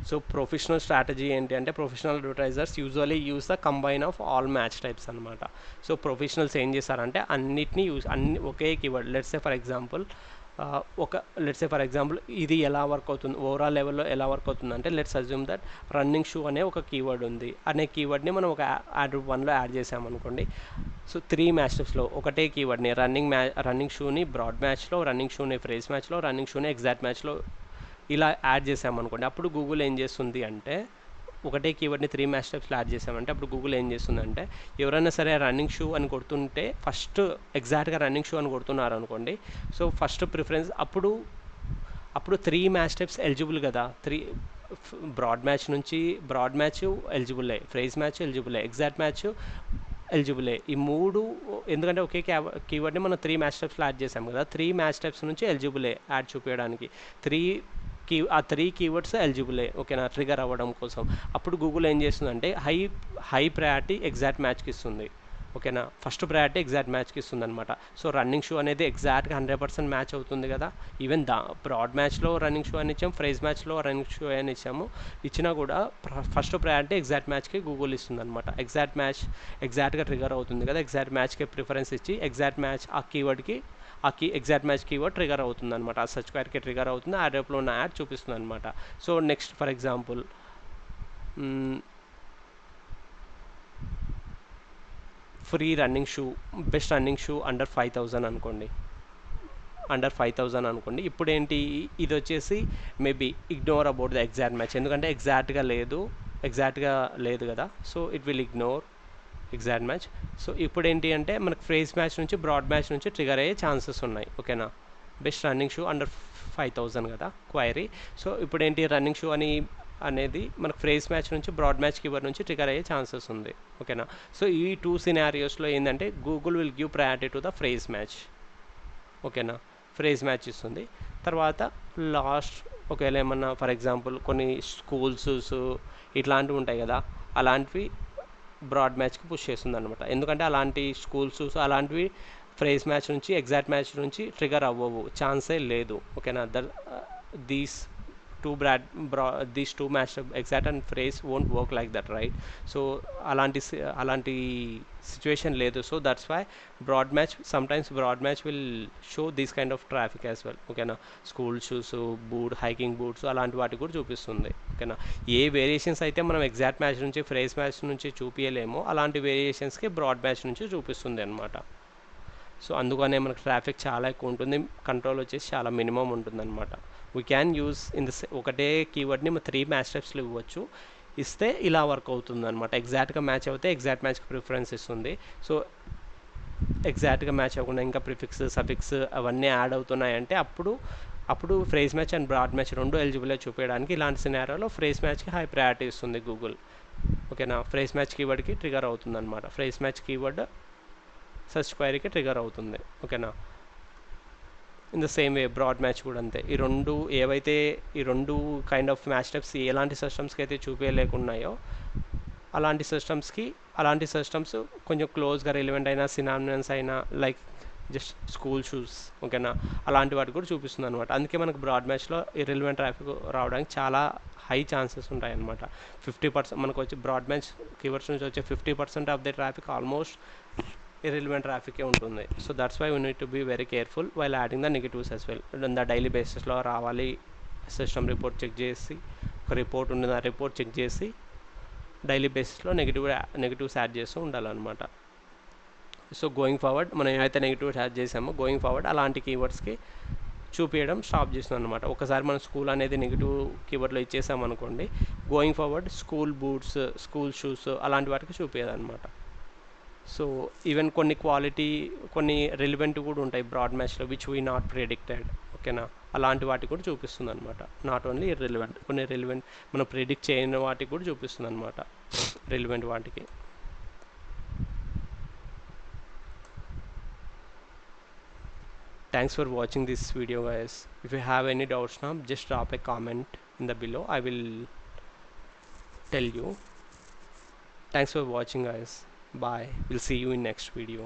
సో ప్రొఫెషనల్ స్ట్రాటజీ ఏంటి అంటే, professional advertisers usually use the combine of all match types అనమాట. సో ప్రొఫెషనల్స్ ఏం చేస్తారంటే అన్నిటినీ అన్ని ఒకే keyword, let's say for example ఇది ఎలా వర్క్ అవుతుంది, ఓవరాల్ లెవెల్లో ఎలా వర్క్ అవుతుంది అంటే, let's assume that running shoe అనే ఒక కీవర్డ్ ఉంది. అనే కీవర్డ్ని మనం ఒక యాడ్ 1లో యాడ్ చేసామనుకోండి. సో 3 మ్యాచ్ టైప్స్లో ఒకటే కీవర్డ్ని, రన్నింగ్ షూని బ్రాడ్ మ్యాచ్లో, రన్నింగ్ షూని ఫ్రేజ్ మ్యాచ్లో, రన్నింగ్ షూని ఎగ్జాక్ట్ మ్యాచ్లో ఇలా యాడ్ చేసామనుకోండి. అప్పుడు గూగుల్ ఏం చేస్తుంది అంటే, ఒకటే కీవర్డ్ని 3 మ్యాచ్ టైప్స్లో యాడ్ చేసామంటే అప్పుడు గూగుల్ ఏం చేస్తుందంటే, ఎవరైనా సరే రన్నింగ్ షూ అని కొడుతుంటే ఫస్ట్ ఎగ్జాక్ట్గా రన్నింగ్ షూ అని కొడుతున్నారు అనుకోండి. సో ఫస్ట్ ప్రిఫరెన్స్ అప్పుడు 3 మ్యాచ్ టైప్స్ ఎలిజిబుల్ కదా. బ్రాడ్ మ్యాచ్ ఎలిజిబులే, ఫ్రేజ్ మ్యాచ్ ఎలిజిబులే, ఎగ్జాక్ట్ మ్యాచ్ ఎలిజిబులే. ఈ 3 ఎందుకంటే ఒకే కీవర్డ్ని మనం 3 మ్యాచ్ టైప్స్లో యాడ్ చేసాం కదా. 3 మ్యాచ్ టైప్స్ నుంచి ఎలిజిబులే యాడ్ చూపించడానికి. ఆ 3 కీవర్డ్స్ ఎలిజిబులే. ఓకేనా, ట్రిగర్ అవ్వడం కోసం. అప్పుడు గూగుల్ ఏం చేస్తుందంటే హై ప్రయారిటీ ఎగ్జాక్ట్ మ్యాచ్కి ఇస్తుంది. ఓకేనా, ఫస్ట్ ప్రయారిటీ ఎగ్జాక్ట్ మ్యాచ్కి ఇస్తుంది అనమాట. సో రన్నింగ్ షూ అనేది ఎగ్జాక్ట్గా 100% మ్యాచ్ అవుతుంది కదా. ఈవెన్ బ్రాడ్ మ్యాచ్లో రన్నింగ్ షూ అని ఇచ్చాము, ఫ్రేజ్ మ్యాచ్లో రన్నింగ్ షూ అని ఇచ్చాము. ఇచ్చినా కూడా ఫస్ట్ ప్రయారిటీ ఎగ్జాక్ట్ మ్యాచ్కి గూగుల్ ఇస్తుంది అనమాట. ఎగ్జాక్ట్ మ్యాచ్ ఎగ్జాక్ట్గా ట్రిగర్ అవుతుంది కదా. ఎగ్జాక్ట్ మ్యాచ్కి ప్రిఫరెన్స్ ఇచ్చి ఎగ్జాక్ట్ మ్యాచ్ ఆ కీవర్డ్కి ఎగ్జాక్ట్ మ్యాచ్ కీవర్డ్ ట్రిగర్ అవుతుంది అనమాట. ఆ సర్చ్ క్వైరీకి ట్రిగర్ అవుతుంది, ఆ రేపులో ఉన్న యాడ్ చూపిస్తుంది అనమాట. So next for example free running shoe, best running shoe under 5,000 అనుకోండి. ఇప్పుడు ఏంటి, ఇది వచ్చేసి maybe ignore about the exact match, ఎందుకంటే ఎగ్జాక్ట్గా లేదు కదా. So it will ignore exact match. So ఇప్పుడు ఏంటి అంటే మనకు ఫ్రేజ్ మ్యాచ్ నుంచి బ్రాడ్ మ్యాచ్ నుంచి ట్రిగర్ అయ్యే ఛాన్సెస్ ఉన్నాయి. ఓకేనా, బెస్ట్ రన్నింగ్ షూ అండర్ 5,000 కదా క్వైరీ. సో ఇప్పుడు ఏంటి, రన్నింగ్ షూ అనేది మనకు ఫ్రేజ్ మ్యాచ్ నుంచి బ్రాడ్ మ్యాచ్ కీవర్డ్ నుంచి ట్రిగర్ అయ్యే ఛాన్సెస్ ఉంది. ఓకేనా. సో ఈ 2 సినారియోస్లో ఏంటంటే Google will give priority to the phrase match. ఓకేనా, ఫ్రేజ్ మ్యాచ్ ఇస్తుంది. తర్వాత లాస్ట్ ఒకవేళ ఏమన్నా ఫర్ ఎగ్జాంపుల్ కొన్ని స్కూల్స్ ఇట్లాంటివి ఉంటాయి కదా, అలాంటివి బ్రాడ్ మ్యాచ్కి పుష్ చేస్తుంది అనమాట. ఎందుకంటే అలాంటి స్కూల్స్ అలాంటివి ఫ్రేజ్ మ్యాచ్ నుంచి ఎగ్జాక్ట్ మ్యాచ్ నుంచి ట్రిగర్ అవ్వవు, ఛాన్సే లేదు. ఓకేనా, these two match exact and phrase won't work like that, right. So అలాంటి సిచ్యువేషన్ లేదు. So that's why sometimes broad match will show this kind of traffic as well. ఓకేనా, school shoes, hiking boots అలాంటి వాటికి కూడా చూపిస్తుంది. ఓకేనా, ఏ variations అయితే మనం ఎగ్జాక్ట్ మ్యాచ్ నుంచి ఫ్రేజ్ మ్యాచ్ నుంచి చూపించలేమో అలాంటి వేరియేషన్స్కి బ్రాడ్ మ్యాచ్ నుంచి చూపిస్తుంది అనమాట. సో అందుకనే మనకు ట్రాఫిక్ చాలా ఎక్కువ ఉంటుంది, కంట్రోల్ వచ్చేసి చాలా మినిమం ఉంటుంది అనమాట. వీ క్యాన్ యూస్ ఒకటే కీవర్డ్ని 3 మ్యాచ్ టైప్స్లో ఇవ్వచ్చు. ఇస్తే ఇలా వర్క్ అవుతుంది అనమాట. ఎగ్జాక్ట్గా మ్యాచ్ అవుతే ఎగ్జాక్ట్ మ్యాచ్కి ప్రిఫరెన్స్ ఇస్తుంది. సో ఎగ్జాక్ట్గా మ్యాచ్ అవ్వకుండా ఇంకా ప్రిఫిక్స్, సఫిక్స్ అవన్నీ యాడ్ అవుతున్నాయంటే అప్పుడు phrase match and broad match రెండు ఎలిజిబుల్ చూపించడానికి ఇలాంటి సినారియోలో ఫ్రేజ్ మ్యాచ్కి హై ప్రయారిటీ ఇస్తుంది గూగుల్. ఓకేనా, ఫ్రేజ్ మ్యాచ్ కీవర్డ్కి ట్రిగర్ అవుతుంది అనమాట. ఫ్రేజ్ మ్యాచ్ కీవర్డ్ సర్చ్ క్వైరీకి ట్రిగర్ అవుతుంది. ఓకేనా, in the same way broad match కూడా అంతే. ఈ రెండు కైండ్ ఆఫ్ మ్యాచ్ టైప్స్ ఎలాంటి సిస్టమ్స్కి అయితే చూపించలేకున్నాయో అలాంటి సిస్టమ్స్ కొంచెం క్లోజ్గా రిలవెంట్ అయినా, సినానిమస్ అయినా, లైక్ జస్ట్ స్కూల్ షూస్, ఓకేనా, అలాంటి వాటికి కూడా చూపిస్తుంది అనమాట. అందుకే మనకు బ్రాడ్ మ్యాచ్లో ఇర్రెలవెంట్ ట్రాఫిక్ రావడానికి చాలా హై ఛాన్సెస్ ఉంటాయన్నమాట. 50% మనకు వచ్చి బ్రాడ్ మ్యాచ్ కీవర్డ్స్ నుంచి వచ్చే 50% of the traffic almost irrelevant ట్రాఫికే ఉంటుంది. So that's why we need to be very careful while adding the negatives as well. The daily బేసిస్లో రావాలి, సిస్టమ్ రిపోర్ట్ చెక్ చేసి, ఒక రిపోర్ట్ ఉంది, ఆ రిపోర్ట్ చెక్ చేసి డైలీ బేసిస్లో నెగిటివ్స్ యాడ్ చేస్తూ ఉండాలన్నమాట. సో గోయింగ్ ఫార్వర్డ్ మనం ఏమైతే నెగిటివ్స్ యాడ్ చేసామో గోయింగ్ ఫార్వర్డ్ అలాంటి కీవర్డ్స్కి చూపించడం స్టాప్ చేస్తున్నాం అనమాట. ఒకసారి మనం స్కూల్ అనేది నెగిటివ్ కీవర్డ్లో ఇచ్చేసామనుకోండి, going forward school boots, school shoes అలాంటి వాటికి చూపించదన్నమాట. సో ఈవెన్ కొన్ని క్వాలిటీ కొన్ని రిలివెంట్ కూడా ఉంటాయి బ్రాడ్ మ్యాచ్లో విచ్ వీ నాట్ ప్రిడిక్టెడ్. ఓకేనా, అలాంటి వాటికి కూడా చూపిస్తుంది అనమాట. నాట్ ఓన్లీ రిలివెంట్, కొన్ని రిలివెంట్ మనం ప్రిడిక్ట్ చేయని వాటికి కూడా చూపిస్తుంది అనమాట, రిలివెంట్ వాటికి. Thanks for watching this video, guys. If you have any doubts now, just drop a comment in the below. I will tell you. Thanks for watching, guys. Bye. We'll see you in next video.